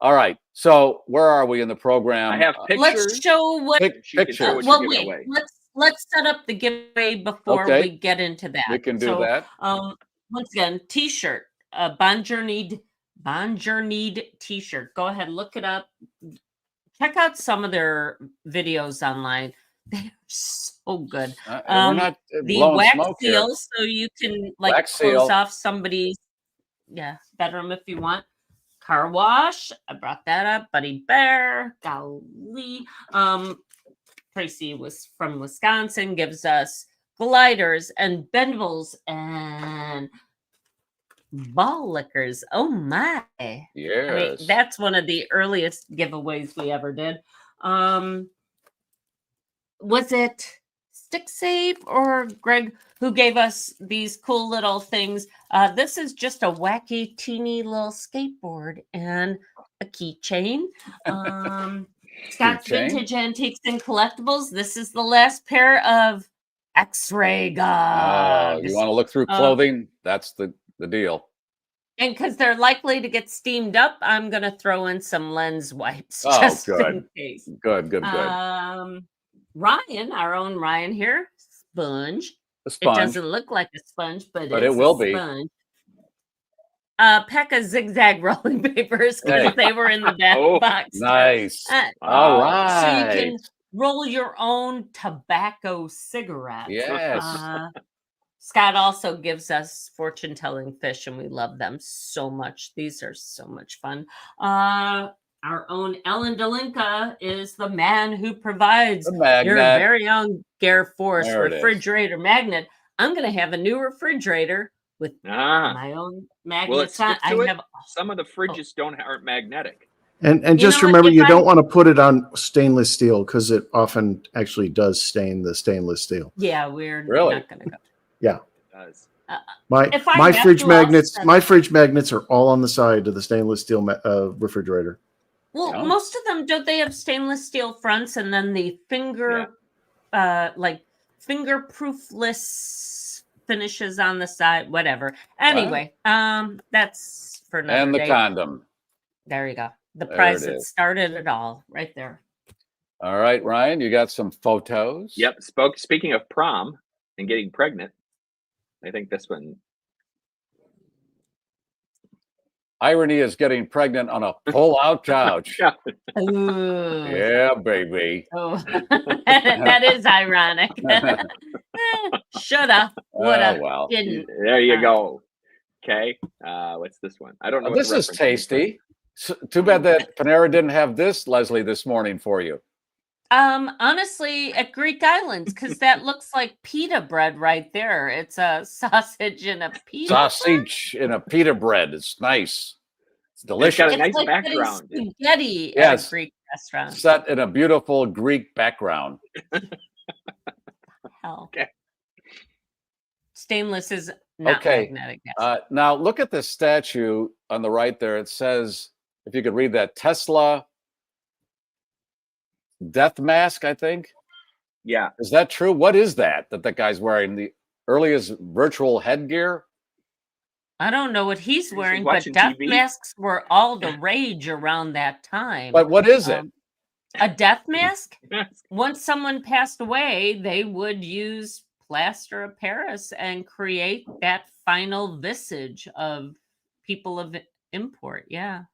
All right. So where are we in the program? I have pictures. Let's show what pictures. Well, wait. Let's set up the giveaway before we get into that. We can do that. Once again, T-shirt, Bon Journeyed T-shirt. Go ahead, look it up. Check out some of their videos online. They're so good. We're not the wax seal, so you can close off somebody's bedroom if you want. Car wash. I brought that up. Buddy Bear. Golly. Tracy was from Wisconsin. Gives us gliders and bendables and ball lickers. Oh my! Yes, I mean, that's one of the earliest giveaways we ever did. Was it Stick Save or Greg who gave us these cool little things? This is just a wacky, teeny little skateboard and a keychain. Scott's Vintage Antiques and Collectibles. This is the last pair of X-ray goggles. You want to look through clothing? That's the deal. And because they're likely to get steamed up, I'm going to throw in some lens wipes just in case. Good. Ryan, our own Ryan here, sponge. A sponge. It doesn't look like a sponge, but it will be. Sponge. Pack of zigzag rolling papers because they were in the back box. Nice. All right. So you can roll your own tobacco cigarettes. Yes. Scott also gives us fortune-telling fish, and we love them so much. These are so much fun. Our own Ellen Delinka is the man who provides your very own GarrForce refrigerator magnet. I'm going to have a new refrigerator with my own magnets on. Some of the fridges aren't magnetic. And just remember, you don't want to put it on stainless steel because it often actually does stain the stainless steel. Yeah, we're not going to go. Yeah. It does. My fridge magnets are all on the side of the stainless steel refrigerator. Well, most of them, don't they have stainless steel fronts and then the fingerproofless finishes on the side, whatever. Anyway, that's for another day. And the condom. There you go. The prize that started it all right there. All right, Ryan, you got some photos? Yep. Speaking of prom and getting pregnant, I think this one. Irony is getting pregnant on a pull-out couch. Ooh. Yeah, baby. Oh, that is ironic. Shoulda, woulda, well. didn't. There you go. Okay. What's this one? I don't know. This is tasty. Too bad that Panera didn't have this, Leslie, this morning for you. Honestly, at Greek Islands, because that looks like pita bread right there. It's a sausage in a pita. Sausage in a pita bread. It's nice. It's delicious. It's got a nice like background. Spaghetti at a Greek restaurant. Set in a beautiful Greek background. Hell. Okay. Stainless is not magnetic. Now look at this statue on the right there. It says, if you could read that, Tesla death mask, I think. Yeah. Is that true? What is that that guy's wearing? The earliest virtual headgear? I don't know what he's wearing, but watching death TV? masks were all the rage around that time. But what is it? A death mask? Once someone passed away, they would use plaster of Paris and create that final visage of people of import. Yeah.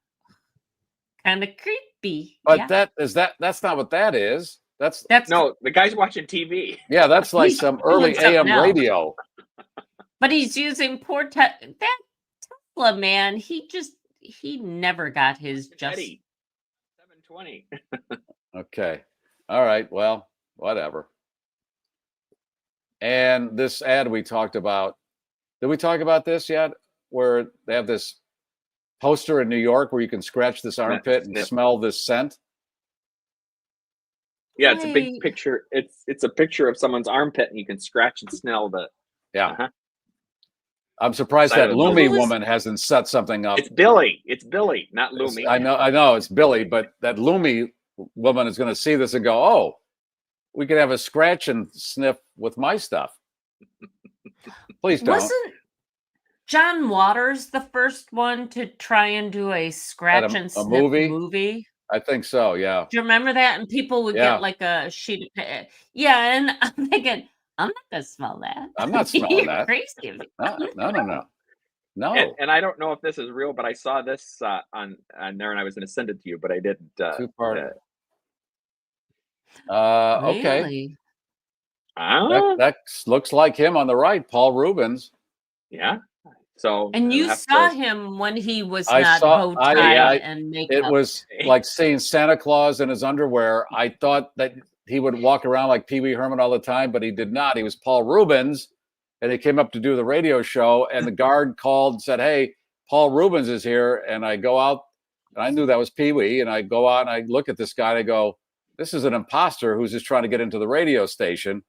Kind of creepy. But yeah. that's not what that is. That's no, the guy's watching TV. Yeah, that's like some early AM radio. But he's using that Tesla man. He never got his just 720. Okay. All right. Well, whatever. And this ad we talked about. Did we talk about this yet? Where they have this poster in New York where you can scratch this armpit and smell this scent? Yeah, it's a big picture. It's a picture of someone's armpit, and you can scratch and smell the. Yeah. I'm surprised that Lumi woman hasn't set something up. It's Billy. It's Billy, not Lumi. I know it's Billy, but that Lumi woman is going to see this and go, "Oh, we could have a scratch and sniff with my stuff." Please don't. Wasn't John Waters the first one to try and do a scratch and sniff movie? I think so, yeah. Do you remember that? And people would get like a sheet of yeah, and I'm thinking, I'm not gonna smell that. I'm not smelling You're that. crazy. No. And I don't know if this is real, but I saw this on there, and I was going to send it to you, but I didn't. Two-part. Really? Okay. That looks like him on the right, Paul Rubens. Yeah. So and you saw him when he was not bow tie and makeup. It was like seeing Santa Claus in his underwear. I thought that he would walk around like Pee Wee Herman all the time, but he did not. He was Paul Rubens, and he came up to do the radio show, and the guard called and said, "Hey, Paul Rubens is here." And I go out, and I knew that was Pee Wee, and I go out and I look at this guy and I go, "This is an imposter who's just trying to get into the radio station,"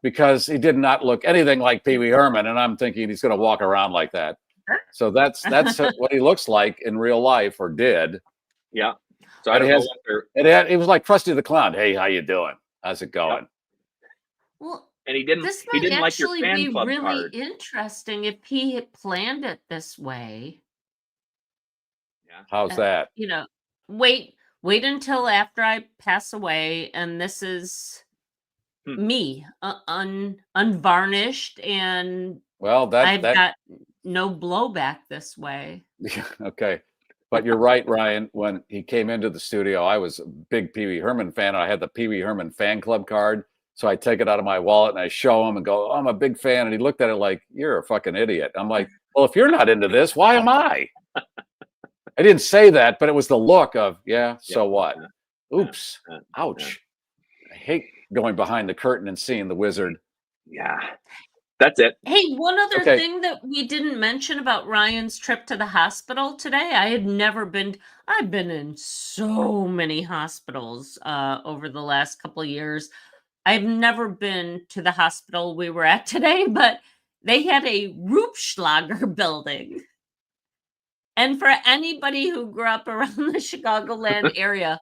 because he did not look anything like Pee Wee Herman, and I'm thinking he's going to walk around like that. So that's what he looks like in real life, or did. Yeah. So I don't know. He was like Krusty the Clown. "Hey, how you doing? How's it going?" Well, and he didn't. This he might didn't like your actually fan be club really card. interesting if he had planned it this way. Yeah. How's that? Wait until after I pass away, and this is me, unvarnished, and I've got no blowback this way. Okay. But you're right, Ryan. When he came into the studio, I was a big Pee Wee Herman fan. I had the Pee Wee Herman fan club card. So I take it out of my wallet and I show him and go, "Oh, I'm a big fan." And he looked at it like, "You're a fucking idiot." I'm like, "Well, if you're not into this, why am I?" I didn't say that, but it was the look of, so what? Oops. Ouch. I hate going behind the curtain and seeing the wizard. Yeah. That's it. Hey, one other thing that we didn't mention about Ryan's trip to the hospital today. I've been in so many hospitals over the last couple of years. I've never been to the hospital we were at today, but they had a Rupschlager building. And for anybody who grew up around the Chicagoland area,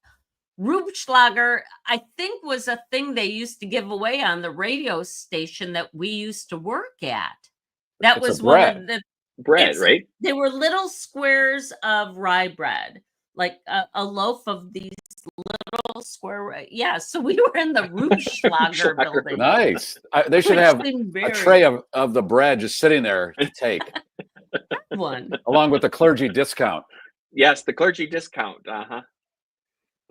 Rupschlager, I think, was a thing they used to give away on the radio station that we used to work at. That was one of the bread, right? They were little squares of rye bread, like a loaf of these little square. Yeah, so we were in the Rupschlager building. Nice. They should have a tray of the bread just sitting there to take. One. Along with the clergy discount. Yes, the clergy discount. Uh-huh.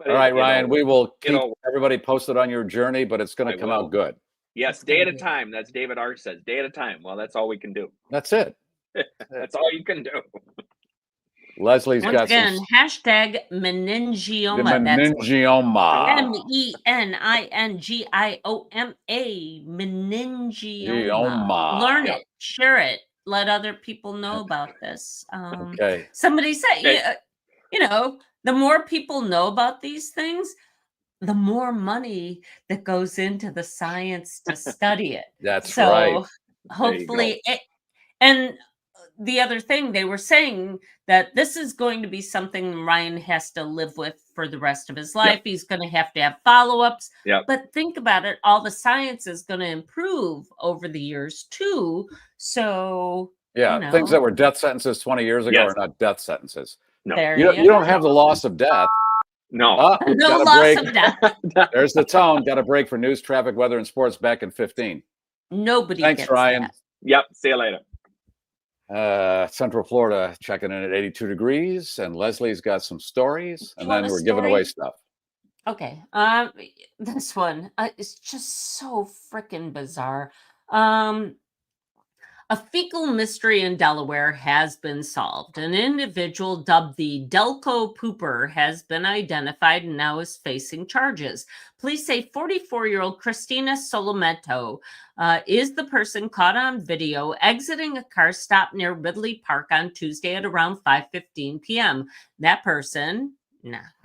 All right, Ryan, we will keep everybody posted on your journey, but it's going to come out good. Yes, day at a time. That's David R. says. Day at a time. Well, that's all we can do. That's it. That's all you can do. Leslie's Once got again, some... hashtag meningioma. Meningioma. MENINGIOMA. Meningioma. Learn it. Share it. Let other people know about this. Okay. Somebody said, the more people know about these things, the more money that goes into the science to study it. That's right. So hopefully, and the other thing they were saying that this is going to be something Ryan has to live with for the rest of his life. He's going to have follow-ups. But think about it, all the science is going to improve over the years too. So things that were death sentences 20 years ago are not death sentences. No, you don't have the loss of death. No, no loss of death. There's the tone. Got a break for news, traffic, weather, and sports back in 15. Nobody. Thanks, gets Ryan. That. Yep. See you later. Central Florida checking in at 82 degrees, and Leslie's got some stories, and then we're giving away stuff. Okay. This one is just so freaking bizarre. A fecal mystery in Delaware has been solved. An individual dubbed the Delco Pooper has been identified and now is facing charges. Police say 44-year-old Christina Solometto is the person caught on video exiting a car stop near Ridley Park on Tuesday at around 5:15 p.m. That person,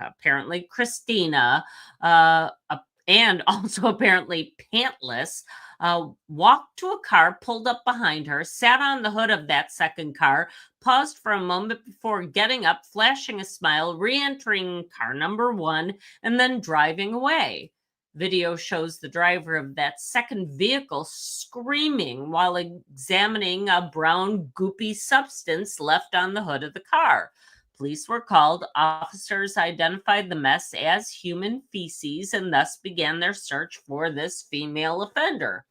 apparently Christina, and also apparently pantless, walked to a car pulled up behind her, sat on the hood of that second car, paused for a moment before getting up, flashing a smile, re-entering car number 1, and then driving away. Video shows the driver of that second vehicle screaming while examining a brown goopy substance left on the hood of the car. Police were called. Officers identified the mess as human feces and thus began their search for this female offender.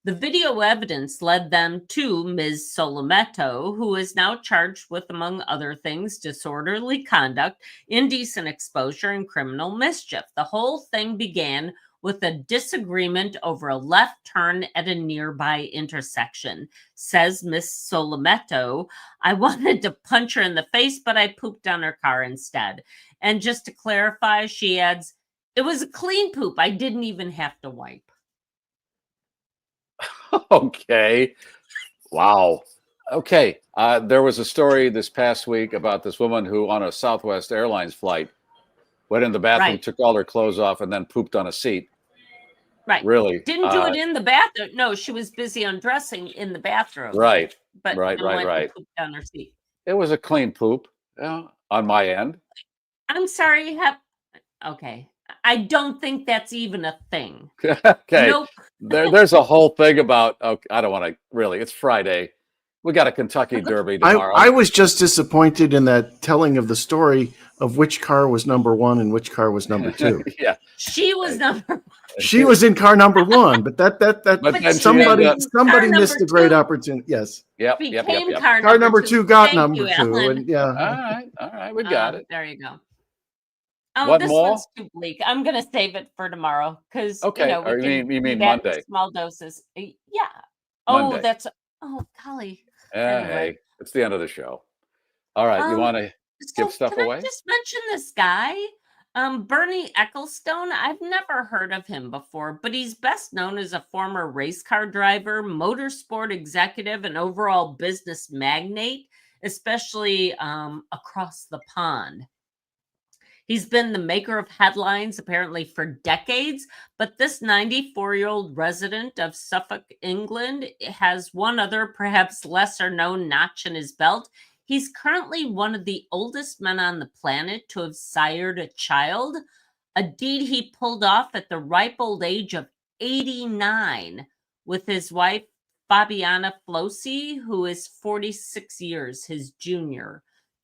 The video evidence led them to Ms. Solometto, who is now charged with, among other things, disorderly conduct, indecent exposure, and criminal mischief. The whole thing began with a disagreement over a left turn at a nearby intersection. Says Miss Solometto, I wanted to punch her in the face, but I pooped on her car instead. And just to clarify, she adds, it was a clean poop. I didn't even have to wipe. Okay. Wow. Okay. There was a story this past week about this woman who on a Southwest Airlines flight went in the bathroom, took all her clothes off, and then pooped on a seat. Right. Really? Didn't do it in the bathroom. No, she was busy undressing in the bathroom. Right. But right. Pooped on her seat. It was a clean poop on my end. I'm sorry. Okay. I don't think that's even a thing. Okay. Nope. There's a whole thing about, I don't want to really, it's Friday. We got a Kentucky Derby tomorrow. I was just disappointed in that telling of the story of which car was number 1 and which car was number 2. Yeah. She was number 1. She was in car number 1, but somebody missed a great opportunity. Yes. Yep. Car number 2 got number 2. And All right. We got it. There you go. This more? One's too bleak. I'm going to save it for tomorrow because you mean Monday? Small doses. Yeah. Monday. Golly. Hey, it's the end of the show. All right, you want to give stuff away? I just mention this guy, Bernie Ecclestone. I've never heard of him before, but he's best known as a former race car driver, motorsport executive, and overall business magnate, especially across the pond. He's been the maker of headlines apparently for decades, but this 94-year-old resident of Suffolk, England, has one other, perhaps lesser-known notch in his belt. He's currently one of the oldest men on the planet to have sired a child, a deed he pulled off at the ripe old age of 89 with his wife, Fabiana Flosi, who is 46 years his junior.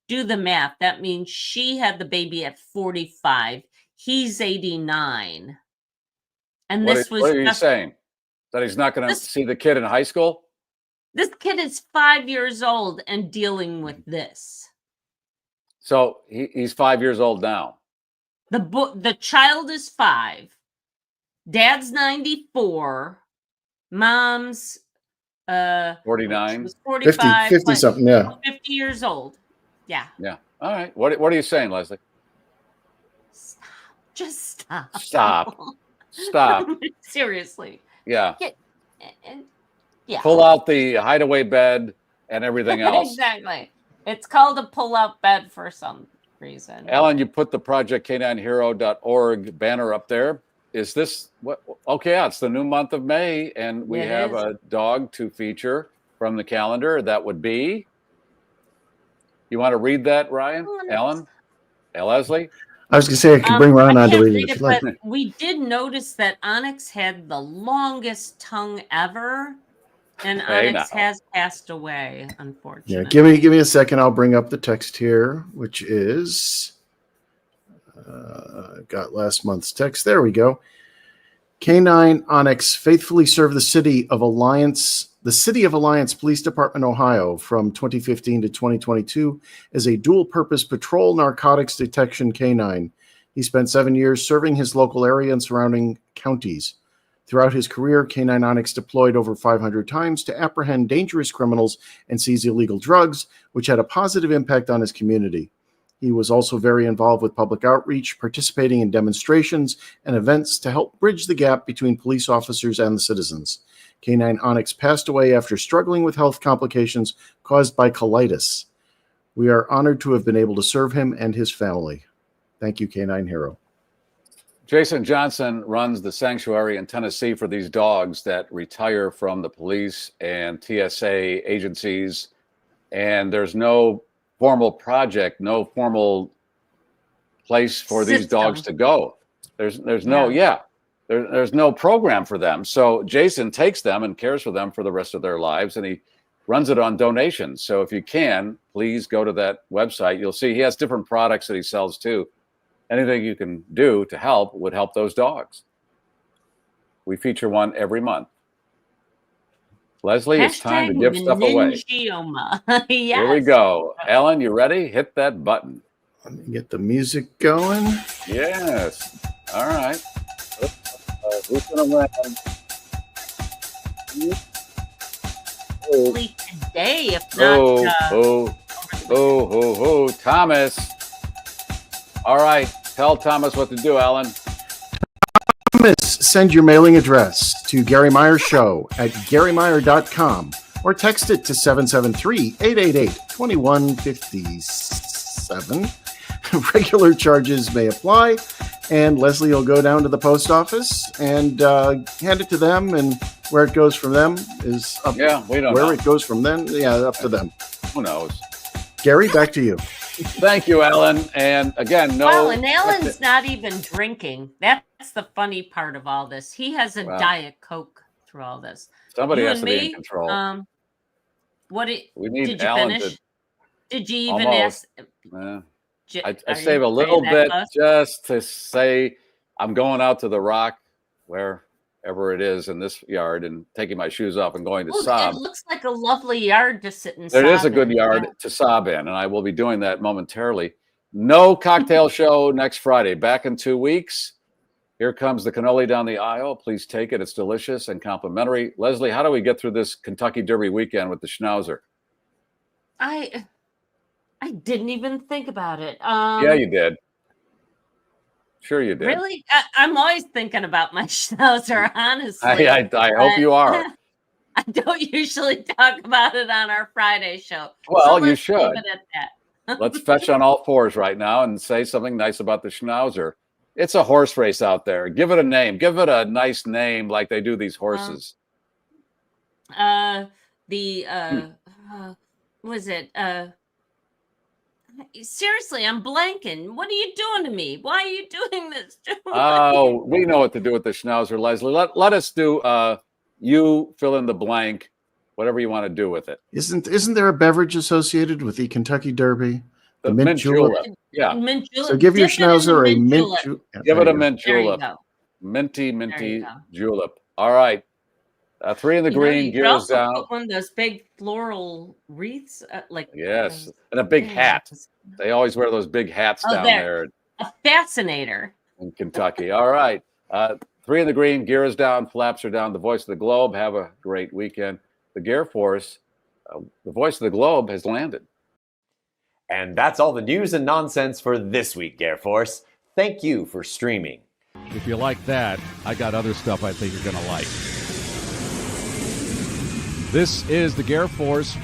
Do the math. That means she had the baby at 45. He's 89. And what are you saying? That he's not going to see the kid in high school? This kid is 5 years old and dealing with this. So he's 5 years old now. The child is 5. Dad's 94. Mom's 49. 45. 50 something, yeah. 50 years old. Yeah. Yeah. All right. What are you saying, Leslie? Stop. Just stop. Stop. Seriously. Yeah. Yeah. Pull out the hideaway bed and everything else. Exactly. It's called a pull-out bed for some reason. Alan, you put the projectk9hero.org banner up there. Is this what? Okay, yeah, it's the new month of May, and we have a dog to feature from the calendar. That would be. You want to read that, Ryan? Alan? Leslie? I was going to say I could bring Ron on to read it if you like. But we did notice that Onyx had the longest tongue ever, and Onyx has passed away, unfortunately. Yeah, give me a second. I'll bring up the text here, which is got last month's text. There we go. K9 Onyx faithfully served the City of Alliance Police Department, Ohio, from 2015 to 2022 as a dual-purpose patrol narcotics detection K9. He spent 7 years serving his local area and surrounding counties. Throughout his career, K9 Onyx deployed over 500 times to apprehend dangerous criminals and seize illegal drugs, which had a positive impact on his community. He was also very involved with public outreach, participating in demonstrations and events to help bridge the gap between police officers and the citizens. K9 Onyx passed away after struggling with health complications caused by colitis. We are honored to have been able to serve him and his family. Thank you, K9 Hero. Jason Johnson runs the sanctuary in Tennessee for these dogs that retire from the police and TSA agencies, and there's no formal project, no formal place for these dogs to go. There's no program for them. So Jason takes them and cares for them for the rest of their lives, and he runs it on donations. So if you can, please go to that website. You'll see he has different products that he sells too. Anything you can do to help would help those dogs. We feature one every month. Leslie, it's time to give stuff away. Yes. Here we go. Ellen, you ready? Hit that button. Let me get the music going. Yes. All right. Who's going to win? Hopefully today, if not. Thomas. All right. Tell Thomas what to do, Alan. Thomas, send your mailing address to Garry Meier Show at GarryMeier.com or text it to 773-888-2157. Regular charges may apply, and Leslie will go down to the post office and hand it to them, and where it goes from them is up. Yeah, we don't know. Where it goes from them, up to them. Who knows? Gary, back to you. Thank you, Alan. And again, Well, and Alan's not even drinking. That's the funny part of all this. He has a Diet Coke through all this. Somebody has to be in control. We need did you Alan finish? Did you even almost. ask? I save a little bit just to say I'm going out to the rock wherever it is in this yard and taking my shoes off and going to sob. It looks like a lovely yard to sit in. There is a good yard to sob in, and I will be doing that momentarily. No cocktail show next Friday. Back in 2 weeks. Here comes the cannoli down the aisle. Please take it. It's delicious and complimentary. Leslie, how do we get through this Kentucky Derby weekend with the Schnauzer? I didn't even think about it. Yeah, you did. Sure you did. Really? I'm always thinking about my Schnauzer, honestly. I hope you are. I don't usually talk about it on our Friday show. Well, so you should. Leave it at that. Let's fetch on all fours right now and say something nice about the Schnauzer. It's a horse race out there. Give it a name. Give it a nice name like they do these horses. What was it? Seriously, I'm blanking. What are you doing to me? Why are you doing this? Oh, we know what to do with the Schnauzer, Leslie. Let us do you fill in the blank, whatever you want to do with it. Isn't there a beverage associated with the Kentucky Derby? The mint julep. Yeah. Mint julep. So give your Schnauzer a mint julep. Give it a mint julep. Minty julep. All right. 3 in the green, gears down. Put one of those big floral wreaths, yes, and a big hat. They always wear those big hats down there. A fascinator in Kentucky. All right, 3 in the green, gears down, flaps are down. The voice of the globe. Have a great weekend. The GarrForce, the voice of the globe, has landed. And that's all the news and nonsense for this week, GarrForce. Thank you for streaming. If you like that, I got other stuff I think you're going to like. This is the GarrForce.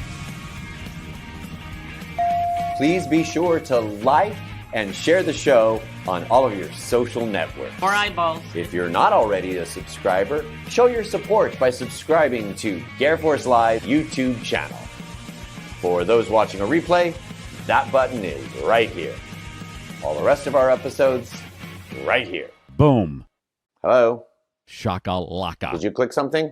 Please be sure to like and share the show on all of your social networks. More eyeballs. If you're not already a subscriber, show your support by subscribing to GarrForce Live YouTube channel. For those watching a replay, that button is right here. All the rest of our episodes right here. Boom. Hello? Shakalaka. Did you click something?